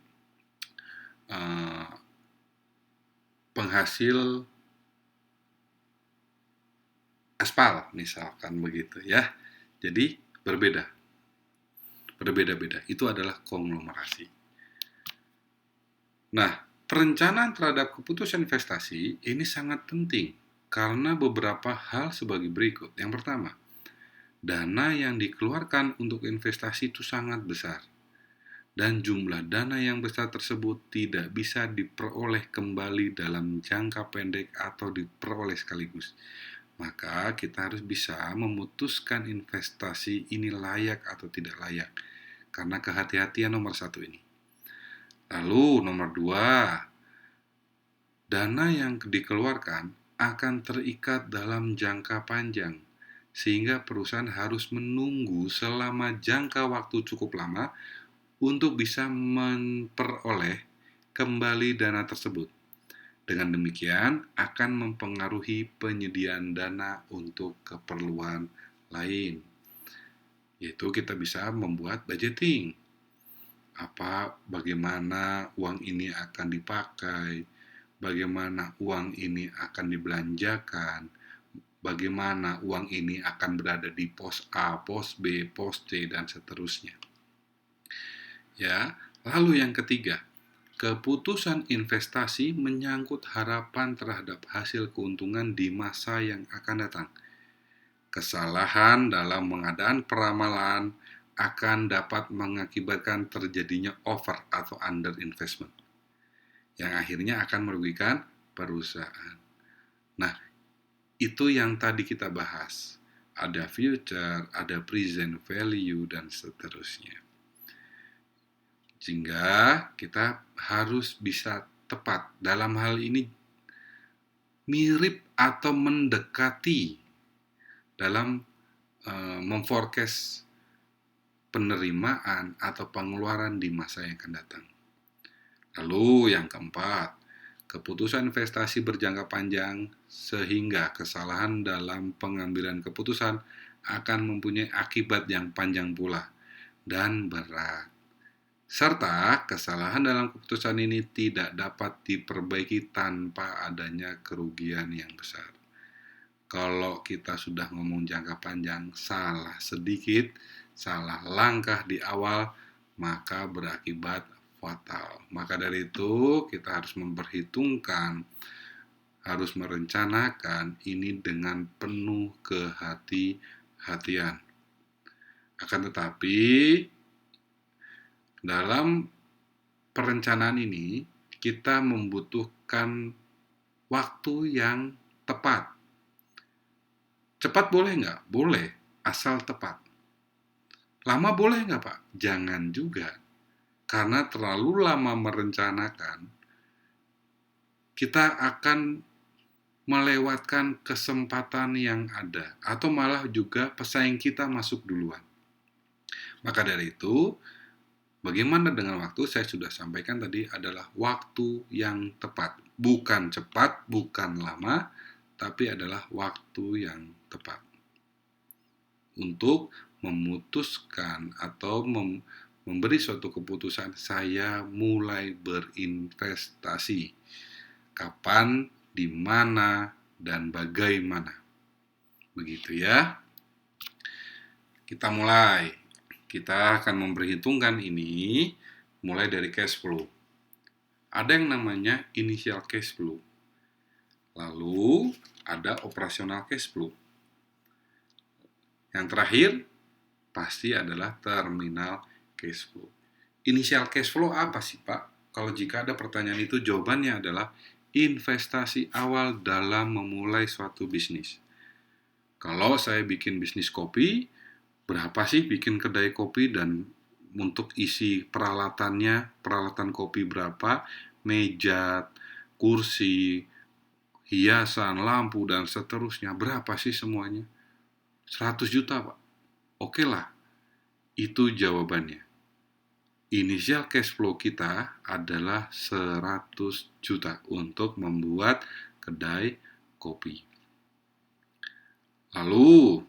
penghasil aspal misalkan begitu ya. Jadi berbeda-beda. Itu adalah konglomerasi. Nah, perencanaan terhadap keputusan investasi ini sangat penting karena beberapa hal sebagai berikut. Yang pertama, dana yang dikeluarkan untuk investasi itu sangat besar. Dan jumlah dana yang besar tersebut tidak bisa diperoleh kembali dalam jangka pendek atau diperoleh sekaligus. Maka kita harus bisa memutuskan investasi ini layak atau tidak layak. Karena kehati-hatian nomor satu ini. Lalu nomor dua, dana yang dikeluarkan akan terikat dalam jangka panjang. Sehingga perusahaan harus menunggu selama jangka waktu cukup lama untuk bisa memperoleh kembali dana tersebut. Dengan demikian akan mempengaruhi penyediaan dana untuk keperluan lain. Yaitu kita bisa membuat budgeting. Bagaimana uang ini akan dipakai, bagaimana uang ini akan dibelanjakan, bagaimana uang ini akan berada di pos A, pos B, pos C, dan seterusnya. Ya, lalu yang ketiga, keputusan investasi menyangkut harapan terhadap hasil keuntungan di masa yang akan datang. Kesalahan dalam pengadaan peramalan akan dapat mengakibatkan terjadinya over atau under investment, yang akhirnya akan merugikan perusahaan. Nah, itu yang tadi kita bahas. Ada future, ada present value, dan seterusnya. Sehingga kita harus bisa tepat. Dalam hal ini mirip atau mendekati dalam memforecast penerimaan atau pengeluaran di masa yang akan datang. Lalu yang keempat, keputusan investasi berjangka panjang sehingga kesalahan dalam pengambilan keputusan akan mempunyai akibat yang panjang pula dan berat. Serta kesalahan dalam keputusan ini tidak dapat diperbaiki tanpa adanya kerugian yang besar. Kalau kita sudah ngomong jangka panjang, salah sedikit, salah langkah di awal, maka berakibat fatal. Maka dari itu kita harus memperhitungkan, harus merencanakan ini dengan penuh kehati-hatian. Akan tetapi dalam perencanaan ini kita membutuhkan waktu yang tepat. Cepat boleh nggak? Boleh, asal tepat. Lama boleh nggak Pak? Jangan juga. Karena terlalu lama merencanakan, kita akan melewatkan kesempatan yang ada, atau malah juga pesaing kita masuk duluan. Maka dari itu, bagaimana dengan waktu? Saya sudah sampaikan tadi adalah waktu yang tepat. Bukan cepat, bukan lama, tapi adalah waktu yang tepat untuk memutuskan atau memberi suatu keputusan. Saya mulai berinvestasi. Kapan, di mana, dan bagaimana. Begitu ya. Kita mulai. Kita akan memperhitungkan ini mulai dari cash flow. Ada yang namanya initial cash flow. Lalu ada operasional cash flow. Yang terakhir pasti adalah terminal cash flow. Initial cash flow apa sih, Pak? Kalau jika ada pertanyaan itu, jawabannya adalah investasi awal dalam memulai suatu bisnis. Kalau saya bikin bisnis kopi, berapa sih bikin kedai kopi, dan untuk isi peralatannya, peralatan kopi berapa, meja, kursi, hiasan, lampu, dan seterusnya, berapa sih semuanya? 100 juta, Pak. Oke lah, itu jawabannya. Initial cash flow kita adalah 100 juta untuk membuat kedai kopi. Lalu,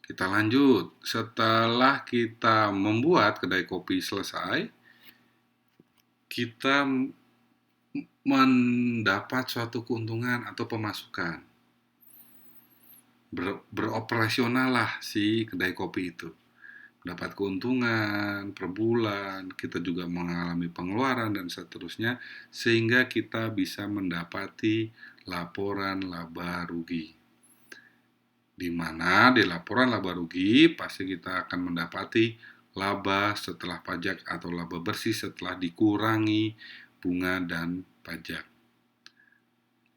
kita lanjut. Setelah kita membuat kedai kopi selesai, kita mendapat suatu keuntungan atau pemasukan. Beroperasional lah si kedai kopi itu. Dapat keuntungan per bulan, kita juga mengalami pengeluaran dan seterusnya, sehingga kita bisa mendapati laporan laba rugi. Di mana di laporan laba rugi pasti kita akan mendapati laba setelah pajak atau laba bersih setelah dikurangi bunga dan pajak.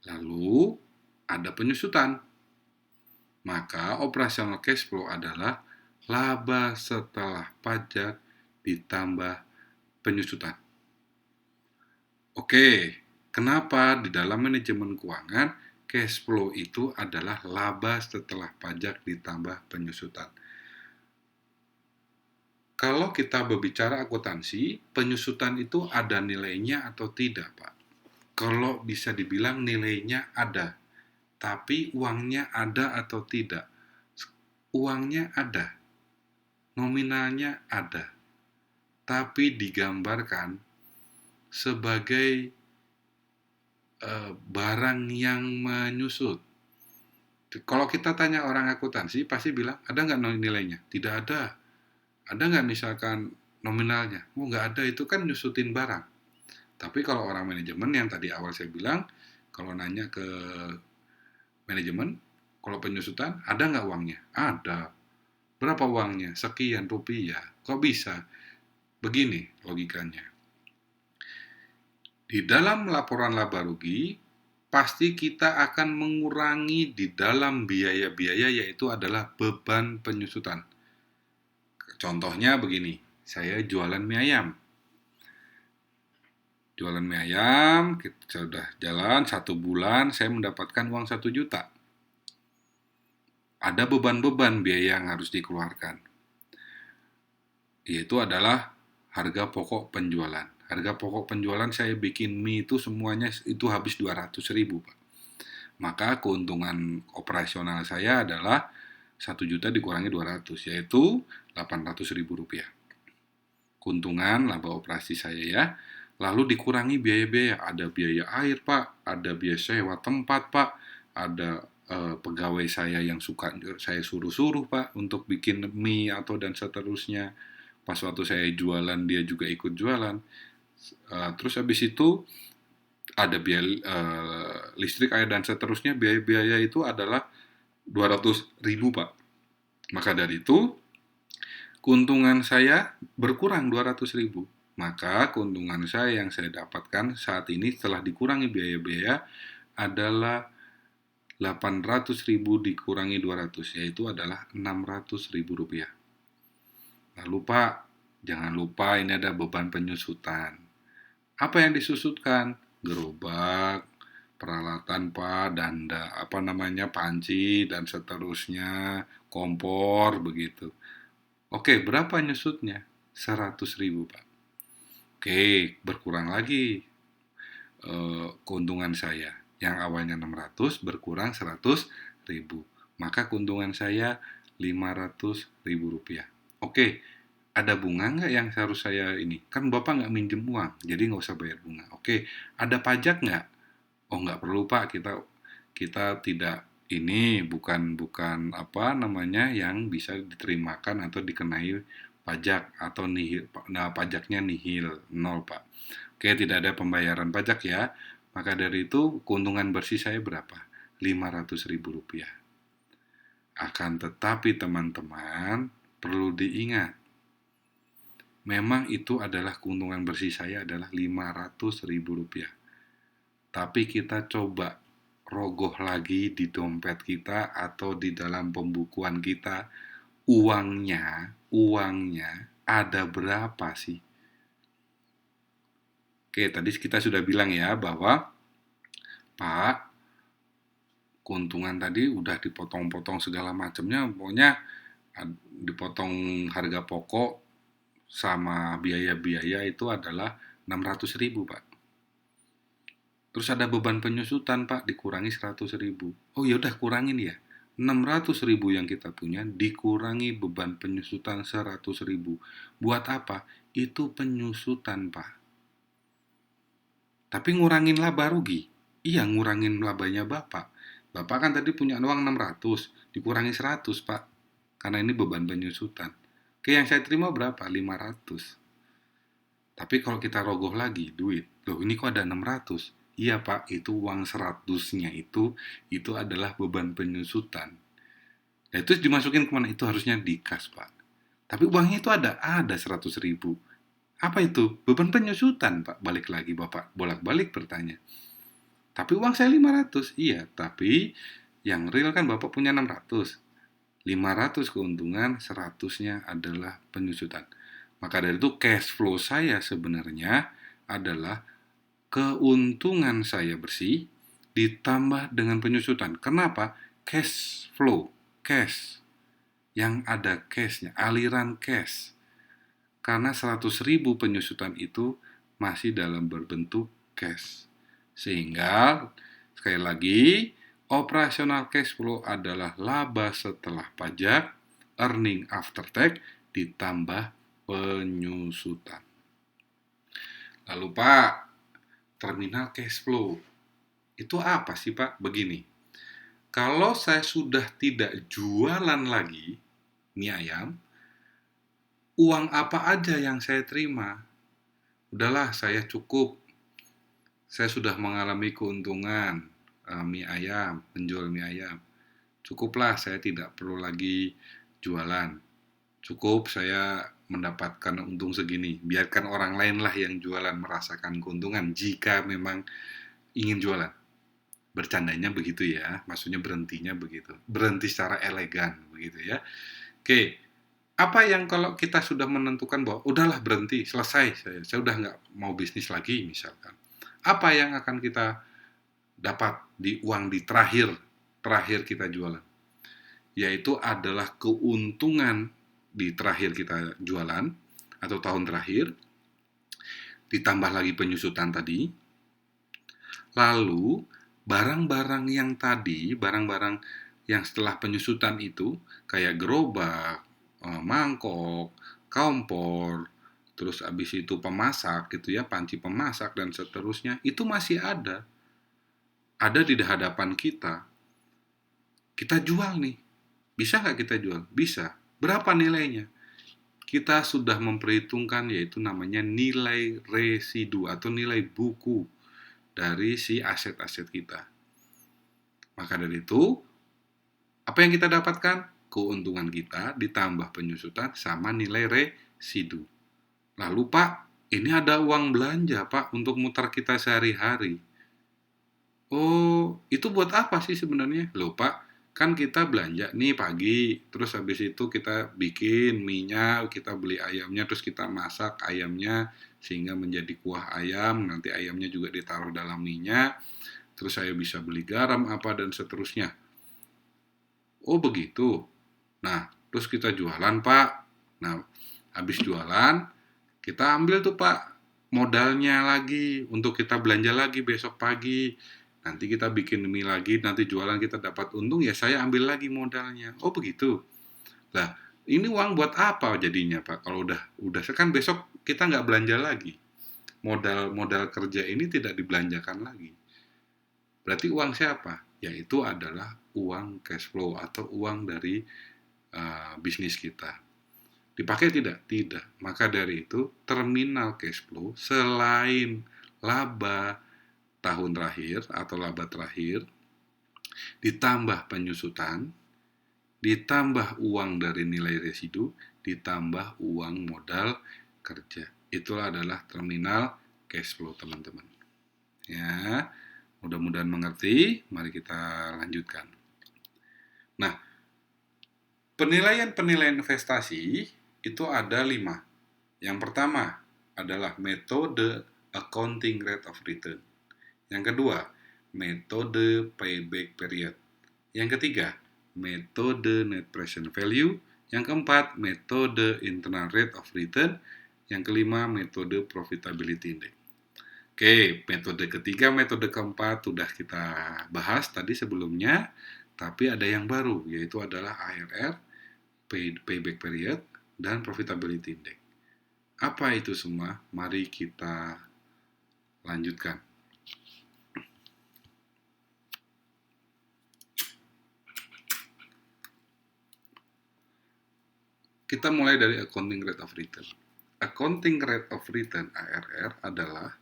Lalu ada penyusutan. Maka operational cash flow adalah laba setelah pajak ditambah penyusutan. Oke, kenapa di dalam manajemen keuangan cash flow itu adalah laba setelah pajak ditambah penyusutan? Kalau kita berbicara akuntansi, penyusutan itu ada nilainya atau tidak, Pak? Kalau bisa dibilang nilainya ada, tapi uangnya ada atau tidak? Uangnya ada, nominalnya ada, tapi digambarkan sebagai barang yang menyusut. Kalau kita tanya orang akuntansi, pasti bilang, ada nggak nilainya? Tidak ada. Ada nggak misalkan nominalnya? Oh, nggak ada, itu kan nyusutin barang. Tapi kalau orang manajemen yang tadi awal saya bilang, kalau nanya ke manajemen, kalau penyusutan, ada nggak uangnya? Ada. Berapa uangnya? Sekian rupiah. Kok bisa? Begini logikanya. Di dalam laporan laba rugi, pasti kita akan mengurangi di dalam biaya-biaya, yaitu adalah beban penyusutan. Contohnya begini, saya jualan mie ayam. Jualan mie ayam, kita sudah jalan 1 bulan, saya mendapatkan uang 1 juta. Ada beban-beban biaya yang harus dikeluarkan. Yaitu adalah harga pokok penjualan. Harga pokok penjualan saya bikin mie itu semuanya itu habis 200.000, Pak. Maka keuntungan operasional saya adalah 1 juta dikurangi 200, yaitu 800.000 rupiah. Keuntungan laba operasi saya ya. Lalu dikurangi biaya-biaya. Ada biaya air, Pak. Ada biaya sewa tempat, Pak. Ada pegawai saya yang suka saya suruh-suruh, Pak, untuk bikin mie atau dan seterusnya. Pas waktu saya jualan, dia juga ikut jualan. Terus habis itu ada biaya listrik, air, dan seterusnya. Biaya-biaya itu adalah 200.000, Pak. Maka dari itu, keuntungan saya berkurang 200.000. Maka keuntungan saya yang saya dapatkan saat ini setelah dikurangi biaya-biaya adalah 800.000 dikurangi 200, yaitu adalah 600.000 rupiah. Lalu Pak, jangan lupa ini ada beban penyusutan. Apa yang disusutkan? Gerobak, peralatan Pak, danda, panci dan seterusnya, kompor begitu. Oke, berapa nyusutnya? 100.000 Pak. Oke, berkurang lagi keuntungan saya. Yang awalnya 600 berkurang 100.000. Maka keuntungan saya 500.000 rupiah. Oke, ada bunga nggak yang harus saya ini? Kan Bapak nggak minjem uang, jadi nggak usah bayar bunga. Oke, ada pajak nggak? Oh, nggak perlu Pak, kita kita tidak ini bukan bukan yang bisa diterimakan atau dikenai pajak atau nihil, nah pajaknya nihil, nol Pak. Oke, tidak ada pembayaran pajak ya. Maka dari itu keuntungan bersih saya berapa? 500.000 rupiah. Akan tetapi teman-teman perlu diingat, memang itu adalah keuntungan bersih saya adalah 500.000 rupiah. Tapi kita coba rogoh lagi di dompet kita atau di dalam pembukuan kita, uangnya ada berapa sih? Oke, tadi kita sudah bilang ya bahwa Pak, keuntungan tadi udah dipotong-potong segala macamnya, pokoknya dipotong harga pokok sama biaya-biaya itu adalah 600.000 Pak. Terus ada beban penyusutan Pak, dikurangi 100.000. Oh ya udah kurangin ya. 600.000 yang kita punya dikurangi beban penyusutan 100.000. Buat apa? Itu penyusutan Pak. Tapi ngurangin laba rugi. Iya, ngurangin labanya Bapak. Bapak kan tadi punya uang 600, dikurangi 100 Pak. Karena ini beban penyusutan. Oke, yang saya terima berapa? 500. Tapi kalau kita rogoh lagi duit, loh ini kok ada 600? Iya Pak, itu uang 100-nya itu adalah beban penyusutan. Nah itu dimasukin kemana? Itu harusnya di kas Pak. Tapi uangnya itu ada 100.000. Apa itu? Beban penyusutan Pak. Balik lagi Bapak, bolak-balik bertanya. Tapi uang saya 500. Iya, tapi yang real kan Bapak punya 600. 500 keuntungan, 100-nya adalah penyusutan. Maka dari itu cash flow saya sebenarnya adalah keuntungan saya bersih ditambah dengan penyusutan. Kenapa? Cash flow, cash. Yang ada cashnya, aliran cash. Karena 100.000 penyusutan itu masih dalam berbentuk cash. Sehingga, sekali lagi, operasional cash flow adalah laba setelah pajak, earning after tax, ditambah penyusutan. Lalu Pak, terminal cash flow, itu apa sih Pak? Begini, kalau saya sudah tidak jualan lagi mie ayam, uang apa aja yang saya terima? Udahlah, saya cukup. Saya sudah mengalami keuntungan mie ayam, menjual mie ayam. Cukuplah, saya tidak perlu lagi jualan. Cukup saya mendapatkan untung segini. Biarkan orang lain lah yang jualan merasakan keuntungan jika memang ingin jualan. Bercandanya begitu ya, maksudnya berhentinya begitu. Berhenti secara elegan begitu ya. Oke, apa yang kalau kita sudah menentukan bahwa udahlah berhenti, selesai, saya udah nggak mau bisnis lagi misalkan. Apa yang akan kita dapat di uang di terakhir kita jualan? Yaitu adalah keuntungan di terakhir kita jualan atau tahun terakhir, ditambah lagi penyusutan tadi, lalu barang-barang yang setelah penyusutan itu, kayak gerobak, mangkok, kompor, terus abis itu pemasak gitu ya, panci pemasak dan seterusnya, itu masih ada di hadapan kita. Kita jual nih, bisa nggak kita jual? Bisa. Berapa nilainya? Kita sudah memperhitungkan yaitu namanya nilai residu atau nilai buku dari si aset-aset kita. Maka dari itu, apa yang kita dapatkan? Keuntungan kita ditambah penyusutan sama nilai residu. Lalu Pak, ini ada uang belanja Pak untuk muter kita sehari-hari. Oh, itu buat apa sih sebenarnya? Loh Pak, kan kita belanja nih pagi, terus habis itu kita bikin minyak, kita beli ayamnya, terus kita masak ayamnya sehingga menjadi kuah ayam, nanti ayamnya juga ditaruh dalam minyak. terus saya bisa beli garam apa dan seterusnya. Oh begitu. Nah, terus kita jualan Pak. Nah, habis jualan, kita ambil tuh Pak modalnya lagi untuk kita belanja lagi besok pagi. Nanti kita bikin mie lagi, nanti jualan kita dapat untung ya saya ambil lagi modalnya. Oh begitu. Lah, ini uang buat apa jadinya Pak? Kalau udah kan besok kita nggak belanja lagi. Modal kerja ini tidak dibelanjakan lagi. Berarti uang siapa? Yaitu adalah uang cash flow atau uang dari bisnis kita. Dipakai tidak? Tidak. Maka dari itu, terminal cash flow selain laba tahun terakhir atau laba terakhir, ditambah penyusutan, ditambah uang dari nilai residu, ditambah uang modal kerja. Itulah adalah terminal cash flow, teman-teman. Ya, mudah-mudahan mengerti. Mari kita lanjutkan. Nah, penilaian-penilaian investasi itu ada 5. Yang pertama adalah metode accounting rate of return. Yang kedua, metode payback period. Yang ketiga, metode net present value. Yang keempat, metode internal rate of return. Yang kelima, metode profitability index. Oke, metode ketiga, metode keempat sudah kita bahas tadi sebelumnya, tapi ada yang baru, yaitu adalah ARR, payback period, dan profitability index. Apa itu semua? Mari kita lanjutkan. Kita mulai dari accounting rate of return. Accounting rate of return, ARR, adalah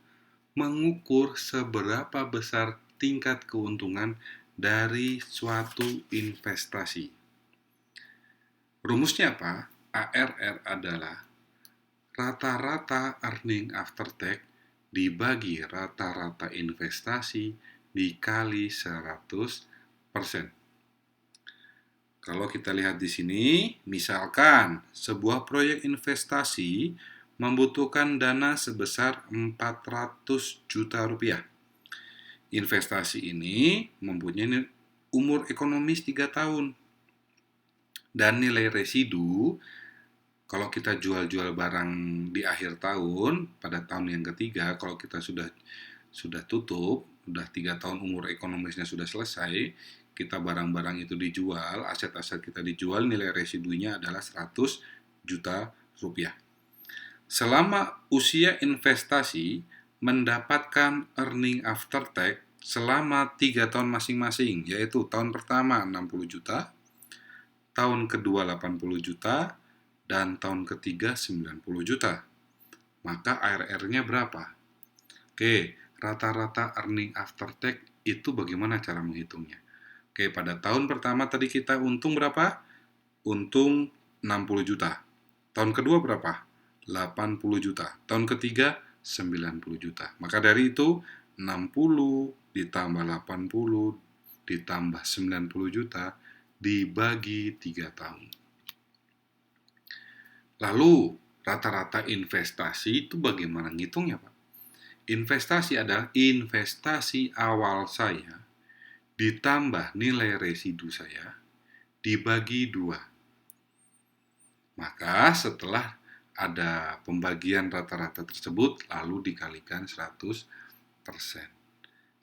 mengukur seberapa besar tingkat keuntungan dari suatu investasi. Rumusnya apa? ARR adalah rata-rata earning after tax dibagi rata-rata investasi dikali 100%. Kalau kita lihat di sini, misalkan sebuah proyek investasi membutuhkan dana sebesar 400 juta rupiah. Investasi ini mempunyai umur ekonomis 3 tahun. Dan nilai residu, kalau kita jual-jual barang di akhir tahun, pada tahun yang ketiga, kalau kita sudah tutup, sudah 3 tahun umur ekonomisnya sudah selesai, kita barang-barang itu dijual, aset-aset kita dijual, nilai residunya adalah 100 juta rupiah. Selama usia investasi mendapatkan earning after tax selama 3 tahun masing-masing, yaitu tahun pertama 60 juta, tahun kedua 80 juta, dan tahun ketiga 90 juta. Maka ARR-nya berapa? Oke, rata-rata earning after tax itu bagaimana cara menghitungnya? Oke, pada tahun pertama tadi kita untung berapa? Untung 60 juta. Tahun kedua berapa? 80 juta. Tahun ketiga 90 juta. Maka dari itu 60 ditambah 80 ditambah 90 juta dibagi 3 tahun. Lalu rata-rata investasi itu bagaimana ngitungnya, Pak? Investasi adalah investasi awal saya ditambah nilai residu saya dibagi 2. Maka setelah ada pembagian rata-rata tersebut lalu dikalikan 100%.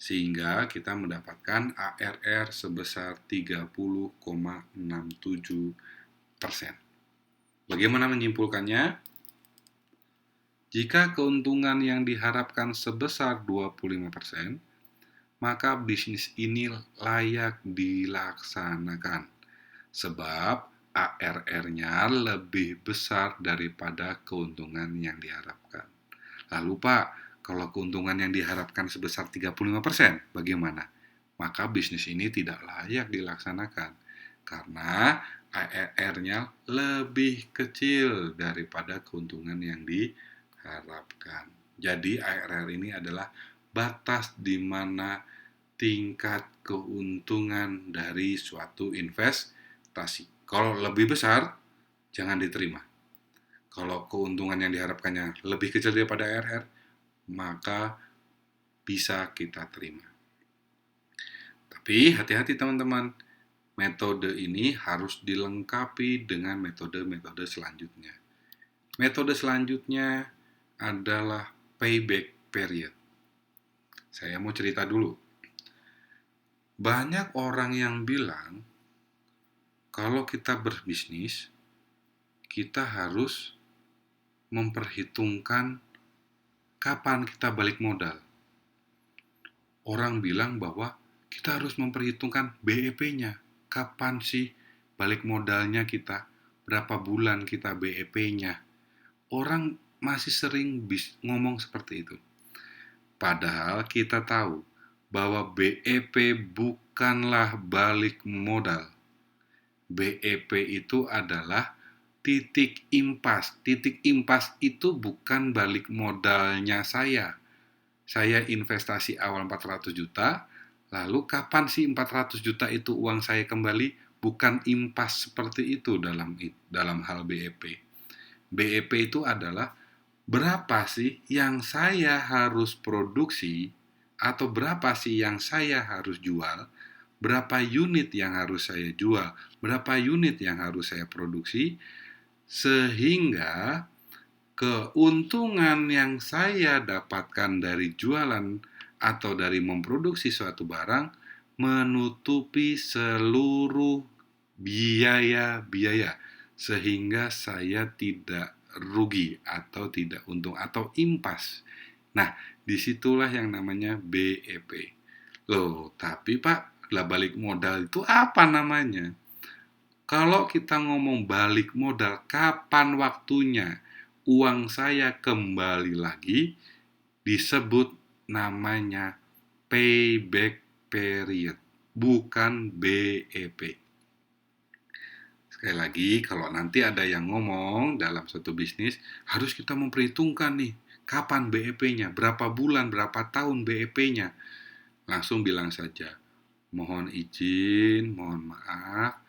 Sehingga kita mendapatkan ARR sebesar 30,67%. Bagaimana menyimpulkannya? Jika keuntungan yang diharapkan sebesar 25%, maka bisnis ini layak dilaksanakan. Sebab ARR-nya lebih besar daripada keuntungan yang diharapkan. Lalu Pak, kalau keuntungan yang diharapkan sebesar 35%, bagaimana? Maka bisnis ini tidak layak dilaksanakan. Karena ARR-nya lebih kecil daripada keuntungan yang diharapkan. Jadi ARR ini adalah batas di mana tingkat keuntungan dari suatu investasi. Kalau lebih besar, jangan diterima. Kalau keuntungan yang diharapkannya lebih kecil daripada ARR, maka bisa kita terima. Tapi hati-hati teman-teman, metode ini harus dilengkapi dengan metode-metode selanjutnya. Metode selanjutnya adalah payback period. Saya mau cerita dulu. Banyak orang yang bilang kalau kita berbisnis, kita harus memperhitungkan kapan kita balik modal. Orang bilang bahwa kita harus memperhitungkan BEP-nya. Kapan sih balik modalnya kita? Berapa bulan kita BEP-nya? Orang masih sering ngomong seperti itu. Padahal kita tahu bahwa BEP bukanlah balik modal. BEP itu adalah titik impas. Titik impas itu bukan balik modalnya saya. Saya investasi awal 400 juta, lalu kapan sih 400 juta itu uang saya kembali? Bukan impas seperti itu dalam hal BEP. BEP itu adalah berapa sih yang saya harus produksi atau berapa sih yang saya harus jual, berapa unit yang harus saya jual, berapa unit yang harus saya produksi, sehingga keuntungan yang saya dapatkan dari jualan atau dari memproduksi suatu barang menutupi seluruh biaya-biaya sehingga saya tidak rugi atau tidak untung atau impas. Nah, disitulah yang namanya BEP. Loh, tapi Pak, lah balik modal itu apa namanya? Kalau kita ngomong balik modal, kapan waktunya uang saya kembali lagi, disebut namanya payback period, bukan BEP. Sekali lagi, kalau nanti ada yang ngomong dalam suatu bisnis, harus kita memperhitungkan nih, kapan BEP-nya, berapa bulan, berapa tahun BEP-nya. Langsung bilang saja, mohon izin, mohon maaf,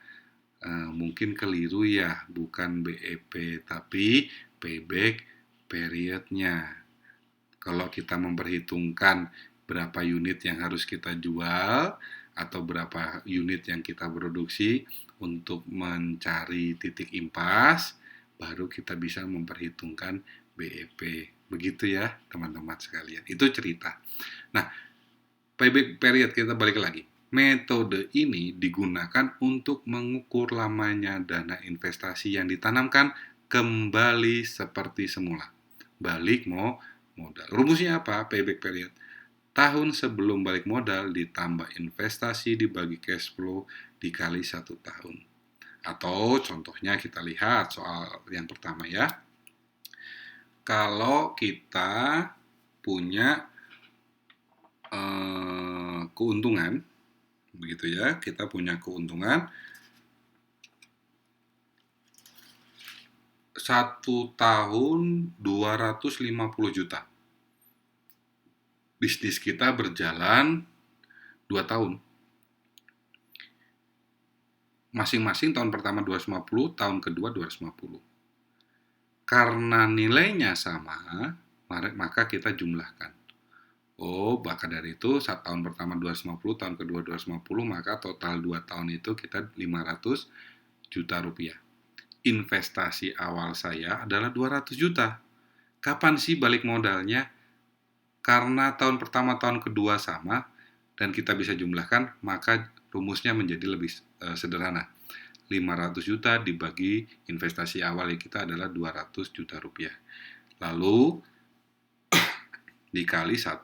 mungkin keliru ya, bukan BEP, tapi payback periodnya. Kalau kita memperhitungkan berapa unit yang harus kita jual atau berapa unit yang kita produksi untuk mencari titik impas, baru kita bisa memperhitungkan BEP. Begitu ya teman-teman sekalian. Itu cerita. Nah, payback period kita balik lagi. Metode ini digunakan untuk mengukur lamanya dana investasi yang ditanamkan kembali seperti semula. Balik modal. Rumusnya apa? Payback period. Tahun sebelum balik modal ditambah investasi dibagi cash flow dikali 1 tahun. Atau contohnya kita lihat soal yang pertama ya. Kalau kita punya keuntungan, begitu ya, kita punya keuntungan 1 tahun 250 juta. Bisnis kita berjalan 2 tahun. Masing-masing tahun pertama 250, tahun kedua 250. Karena nilainya sama, maka kita jumlahkan. Oh, maka dari itu saat tahun pertama 250, tahun kedua 250, maka total 2 tahun itu kita 500 juta rupiah. Investasi awal saya adalah 200 juta. Kapan sih balik modalnya? Karena tahun pertama, tahun kedua sama, dan kita bisa jumlahkan, maka rumusnya menjadi lebih sederhana. 500 juta dibagi investasi awal kita adalah 200 juta rupiah. Lalu dikali 1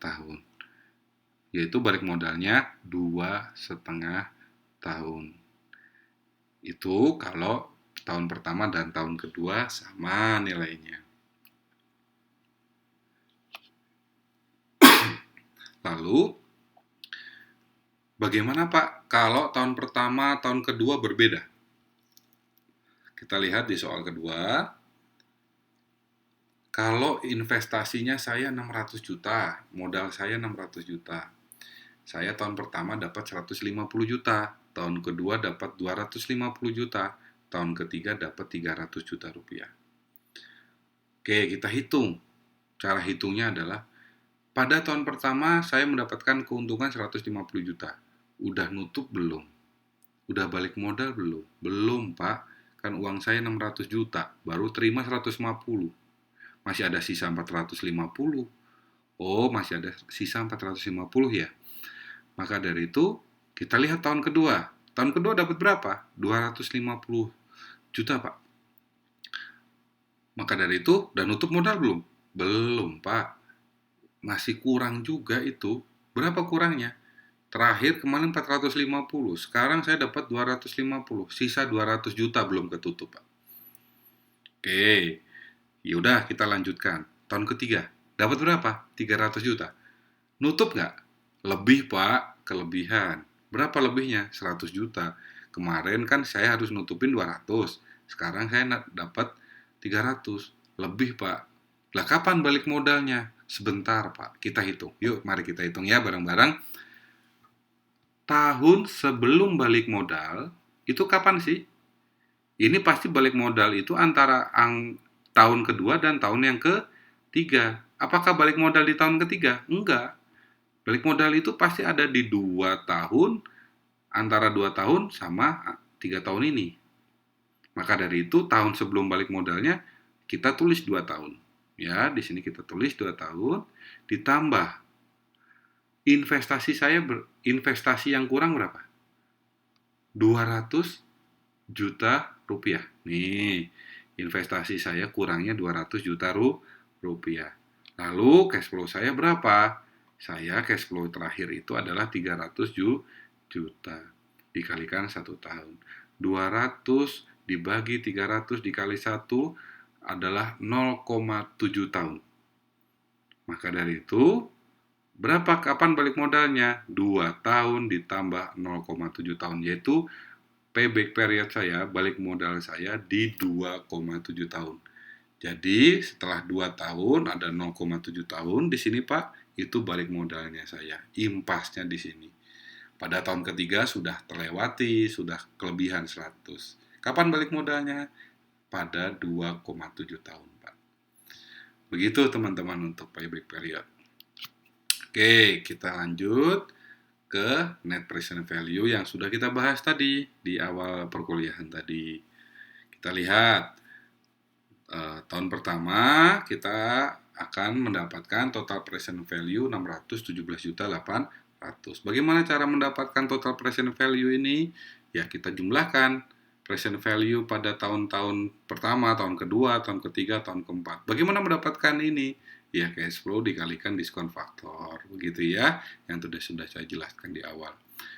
tahun, yaitu balik modalnya 2,5 tahun. Itu kalau tahun pertama dan tahun kedua sama nilainya. Lalu bagaimana Pak kalau tahun pertama, tahun kedua berbeda? Kita lihat di soal kedua. Kalau investasinya saya 600 juta, modal saya 600 juta. Saya tahun pertama dapat 150 juta, tahun kedua dapat 250 juta, tahun ketiga dapat 300 juta rupiah. Oke, kita hitung. Cara hitungnya adalah pada tahun pertama saya mendapatkan keuntungan 150 juta. Udah nutup belum? Udah balik modal belum? Belum, Pak. Kan uang saya 600 juta, baru terima 150. Masih ada sisa 450. Oh, masih ada sisa 450 ya. Maka dari itu, kita lihat tahun kedua. Tahun kedua dapat berapa? 250 juta, Pak. Maka dari itu, udah nutup modal belum? Belum, Pak. Masih kurang juga itu. Berapa kurangnya? Terakhir kemarin 450, sekarang saya dapat 250, sisa 200 juta belum ketutup, Pak. Oke, yaudah kita lanjutkan. Tahun ketiga, dapat berapa? 300 juta. Nutup nggak? Lebih, Pak, kelebihan. Berapa lebihnya? 100 juta. Kemarin kan saya harus nutupin 200, sekarang saya dapat 300. Lebih, Pak. Lah kapan balik modalnya? Sebentar, Pak. Kita hitung. Yuk, mari kita hitung ya bareng-bareng. Tahun sebelum balik modal, itu kapan sih? Ini pasti balik modal itu antara tahun kedua dan tahun yang ketiga. Apakah balik modal di tahun ketiga? Enggak. Balik modal itu pasti ada di 2 tahun, antara 2 tahun sama 3 tahun ini. Maka dari itu tahun sebelum balik modalnya kita tulis 2 tahun. Ya, di sini kita tulis 2 tahun ditambah investasi yang kurang berapa? 200 juta rupiah. Nih, investasi saya kurangnya 200 juta rupiah. Lalu cash flow saya berapa? Saya cash flow terakhir itu adalah 300 juta dikalikan 1 tahun. 200 dibagi 300 dikali 1 adalah 0,7 tahun. Maka dari itu, berapa kapan balik modalnya? 2 tahun ditambah 0,7 tahun, yaitu payback period saya, balik modal saya di 2,7 tahun. Jadi setelah 2 tahun ada 0,7 tahun di sini, Pak, itu balik modalnya saya. Impasnya di sini. Pada tahun ketiga sudah terlewati, sudah kelebihan 100. Kapan balik modalnya? Pada 2,7 tahun, Pak. Begitu teman-teman untuk payback period. Oke, kita lanjut ke net present value yang sudah kita bahas tadi di awal perkuliahan tadi. Kita lihat tahun pertama kita akan mendapatkan total present value 617.800. Bagaimana cara mendapatkan total present value ini? Ya, kita jumlahkan present value pada tahun-tahun pertama, tahun kedua, tahun ketiga, tahun keempat. Bagaimana mendapatkan ini? Ya, cash flow dikalikan diskon faktor. Begitu ya, yang sudah saya jelaskan di awal.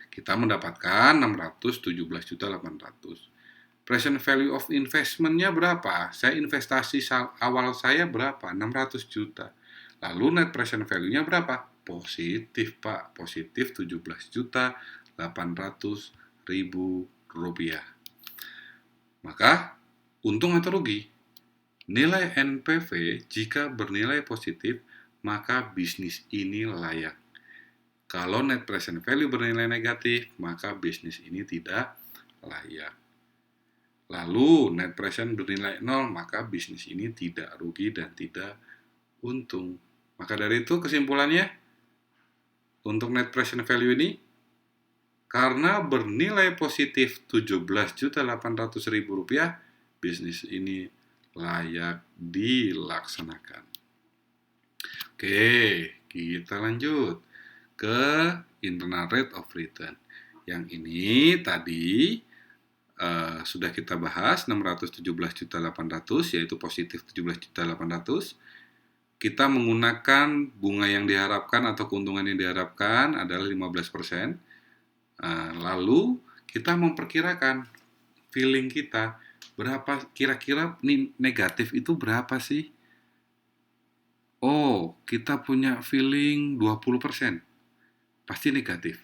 Kita mendapatkan 617.800. Present value of investment-nya berapa? Saya investasi awal saya berapa? 600 juta. Lalu net present value-nya berapa? Positif, Pak. Positif 17.800.000 rupiah. Maka, untung atau rugi? Nilai NPV jika bernilai positif, maka bisnis ini layak. Kalau net present value bernilai negatif, maka bisnis ini tidak layak. Lalu net present bernilai 0, maka bisnis ini tidak rugi dan tidak untung. Maka dari itu kesimpulannya, untuk net present value ini, karena bernilai positif 17.800.000 rupiah, bisnis ini layak dilaksanakan. Oke, kita lanjut ke internal rate of return. Yang ini tadi sudah kita bahas 617.800, yaitu positif 17.800. Kita menggunakan bunga yang diharapkan atau keuntungan yang diharapkan adalah 15%. Lalu kita memperkirakan feeling kita berapa kira-kira negatif itu berapa sih? Oh, kita punya feeling 20%. Pasti negatif.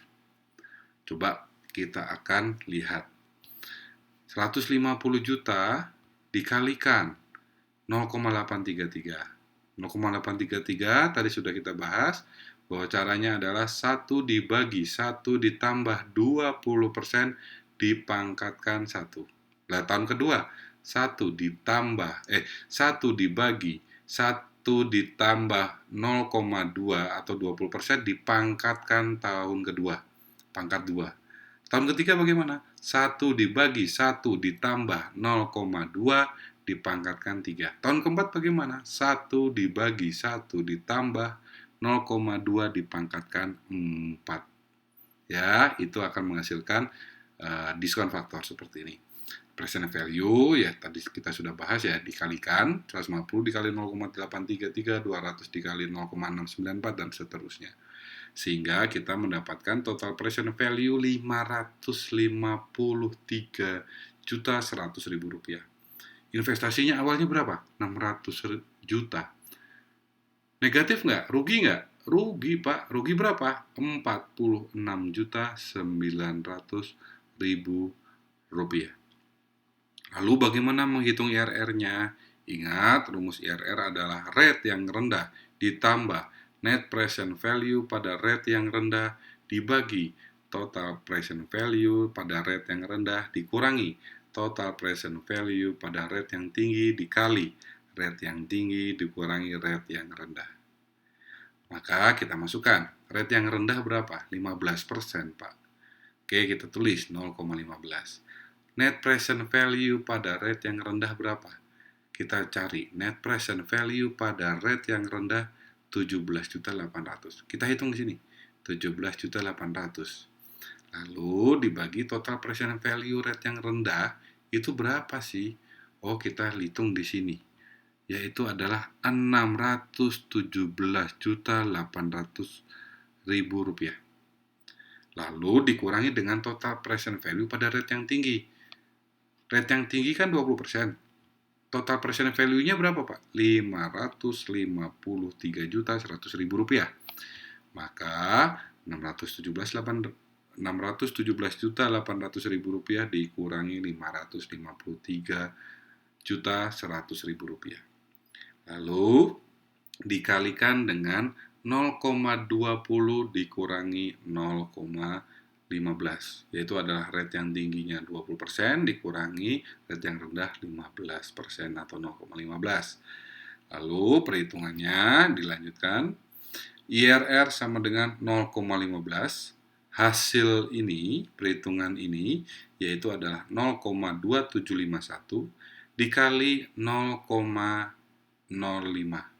Coba kita akan lihat. 150 juta dikalikan 0,833. 0,833 tadi sudah kita bahas bahwa caranya adalah 1 dibagi 1 ditambah 20% dipangkatkan 1. Nah, tahun kedua 1 dibagi 1 ditambah 0,2 atau 20% dipangkatkan tahun kedua. pangkat 2. Tahun ketiga bagaimana? 1 dibagi 1 ditambah 0,2 dipangkatkan 3. Tahun keempat bagaimana? 1 dibagi 1 ditambah 0,2 dipangkatkan 4. Ya, itu akan menghasilkan diskon faktor seperti ini. Present value, ya tadi kita sudah bahas ya, dikalikan 150 dikali 0,833, 200 dikali 0,694, dan seterusnya. Sehingga kita mendapatkan total present value 553.100.000 rupiah. Investasinya awalnya berapa? 600 juta. Negatif nggak? Rugi nggak? Rugi, Pak. Rugi berapa? 46.900.000 rupiah. Lalu bagaimana menghitung IRR-nya? Ingat, rumus IRR adalah rate yang rendah ditambah net present value pada rate yang rendah dibagi total present value pada rate yang rendah dikurangi total present value pada rate yang tinggi dikali rate yang tinggi dikurangi rate yang rendah. Maka kita masukkan, rate yang rendah berapa? 15%, Pak. Oke, kita tulis 0,15. Net present value pada rate yang rendah berapa? Kita cari net present value pada rate yang rendah 17.800. Kita hitung di sini. 17.800. Lalu dibagi total present value rate yang rendah itu berapa sih? Oh, kita hitung di sini. Yaitu adalah 617.800.000 rupiah. Lalu dikurangi dengan total present value pada rate yang tinggi. Rate yang tinggi kan 20%. Total present value-nya berapa, Pak? 553.100.000 rupiah. Maka 617.800.000 rupiah dikurangi 553.100.000 rupiah. Lalu dikalikan dengan 0,20 dikurangi 0,15, yaitu adalah rate yang tingginya 20% dikurangi rate yang rendah 15% atau 0,15. Lalu perhitungannya dilanjutkan, IRR sama dengan 0,15. Hasil ini, perhitungan ini, yaitu adalah 0,2751 dikali 0,05.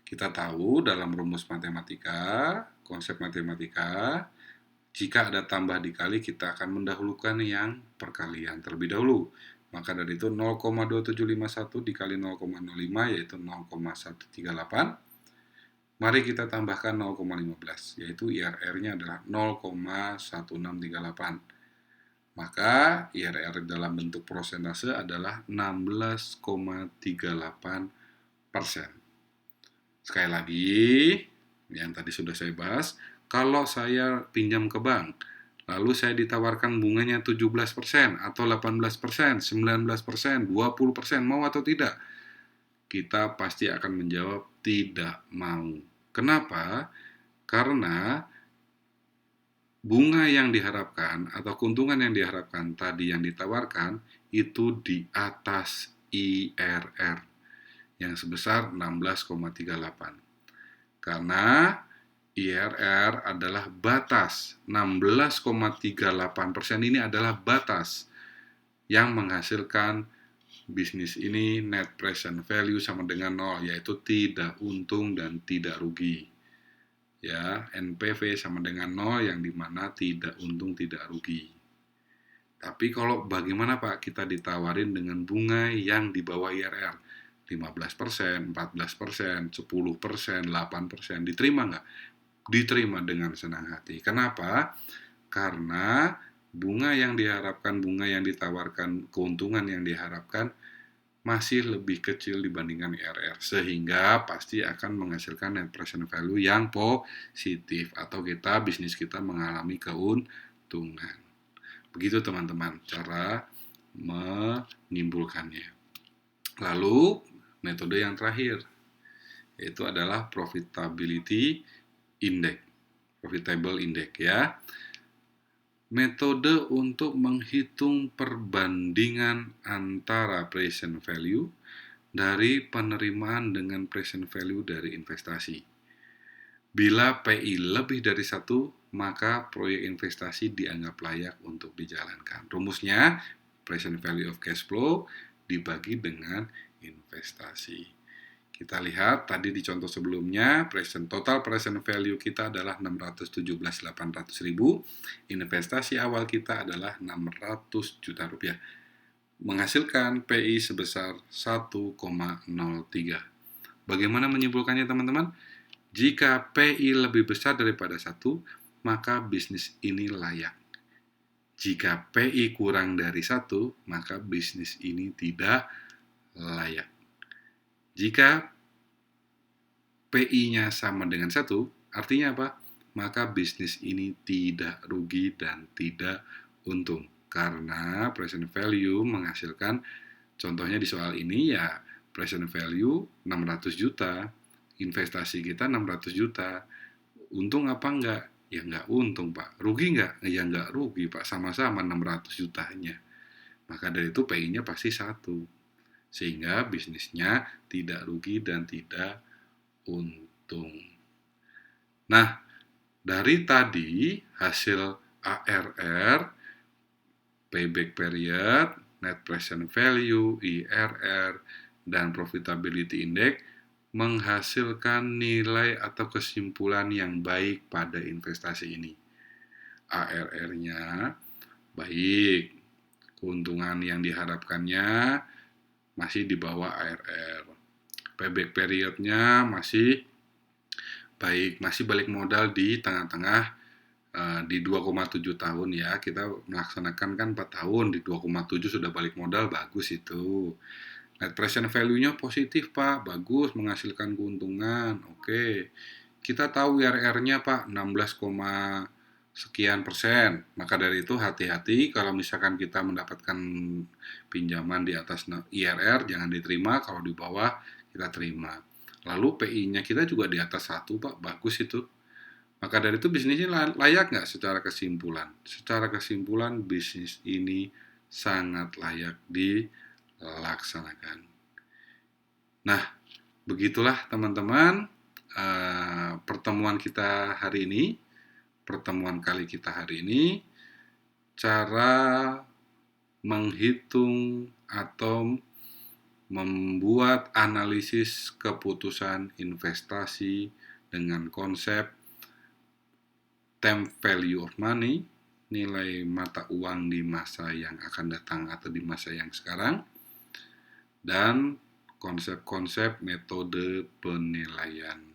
Kita tahu dalam rumus matematika, konsep matematika, jika ada tambah dikali, kita akan mendahulukan yang perkalian terlebih dahulu. Maka dari itu 0,2751 dikali 0,05 yaitu 0,138. Mari kita tambahkan 0,15, yaitu IRR-nya adalah 0,1638. Maka IRR dalam bentuk prosentase adalah 16,38%. Sekali lagi, yang tadi sudah saya bahas, kalau saya pinjam ke bank, lalu saya ditawarkan bunganya 17% atau 18%, 19%, 20%, mau atau tidak? Kita pasti akan menjawab tidak mau. Kenapa? Karena bunga yang diharapkan atau keuntungan yang diharapkan tadi yang ditawarkan itu di atas IRR yang sebesar 16,38. Karena IRR adalah batas. 16,38% ini adalah batas yang menghasilkan bisnis ini net present value sama dengan 0, yaitu tidak untung dan tidak rugi. Ya, NPV sama dengan 0 yang dimana tidak untung tidak rugi. Tapi kalau bagaimana Pak kita ditawarin dengan bunga yang di bawah IRR? 15%, 14%, 10%, 8%, diterima nggak? Diterima dengan senang hati. Kenapa? Karena bunga yang diharapkan, bunga yang ditawarkan, keuntungan yang diharapkan masih lebih kecil dibandingkan IRR, sehingga pasti akan menghasilkan net present value yang positif atau bisnis kita mengalami keuntungan. Begitu teman-teman cara menyimpulkannya. Lalu metode yang terakhir yaitu adalah profitability index, profitable index ya. Metode untuk menghitung perbandingan antara present value dari penerimaan dengan present value dari investasi. Bila PI lebih dari 1, maka proyek investasi dianggap layak untuk dijalankan. Rumusnya, present value of cash flow dibagi dengan investasi. Kita lihat tadi di contoh sebelumnya, total present value kita adalah 617.800.000, investasi awal kita adalah 600 juta rupiah, menghasilkan PI sebesar 1,03. Bagaimana menyimpulkannya teman-teman? Jika PI lebih besar daripada 1, maka bisnis ini layak. Jika PI kurang dari 1, maka bisnis ini tidak layak. Jika PI-nya sama dengan 1, artinya apa? Maka bisnis ini tidak rugi dan tidak untung. Karena present value menghasilkan, contohnya di soal ini ya, present value 600 juta, investasi kita 600 juta. Untung apa enggak? Ya enggak untung, Pak. Rugi enggak? Ya enggak rugi, Pak. Sama-sama 600 jutanya. Maka dari itu PI-nya pasti 1. Sehingga bisnisnya tidak rugi dan tidak untung. Nah, dari tadi hasil ARR, payback period, net present value, IRR, dan profitability index menghasilkan nilai atau kesimpulan yang baik pada investasi ini. ARR-nya baik, keuntungan yang diharapkannya masih di bawah ARR. Payback period-nya masih baik, masih balik modal di tengah-tengah di 2,7 tahun ya. Kita melaksanakan kan 4 tahun, di 2,7 sudah balik modal, bagus itu. Net present value-nya positif, Pak. Bagus, menghasilkan keuntungan. Oke. Kita tahu IRR-nya, Pak, 16, sekian persen. Maka dari itu hati-hati kalau misalkan kita mendapatkan pinjaman di atas IRR, jangan diterima. Kalau di bawah, kita terima. Lalu PI-nya kita juga di atas 1, Pak. Bagus itu. Maka dari itu bisnisnya layak nggak secara kesimpulan? Secara kesimpulan, bisnis ini sangat layak dilaksanakan. Nah, begitulah teman-teman pertemuan kita hari ini, pertemuan kali kita hari ini, cara menghitung atau membuat analisis keputusan investasi dengan konsep time value of money, nilai mata uang di masa yang akan datang atau di masa yang sekarang, dan konsep-konsep metode penilaian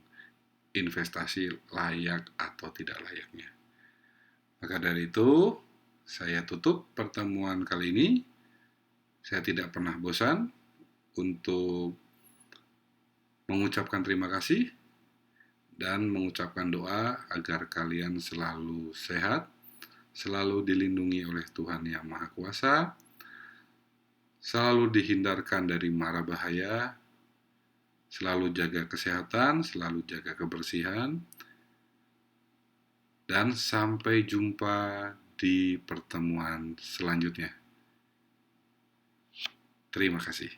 investasi layak atau tidak layaknya. Maka dari itu, saya tutup pertemuan kali ini. Saya tidak pernah bosan untuk mengucapkan terima kasih dan mengucapkan doa agar kalian selalu sehat, selalu dilindungi oleh Tuhan Yang Maha Kuasa, selalu dihindarkan dari mara bahaya, selalu jaga kesehatan, selalu jaga kebersihan, dan sampai jumpa di pertemuan selanjutnya. Terima kasih.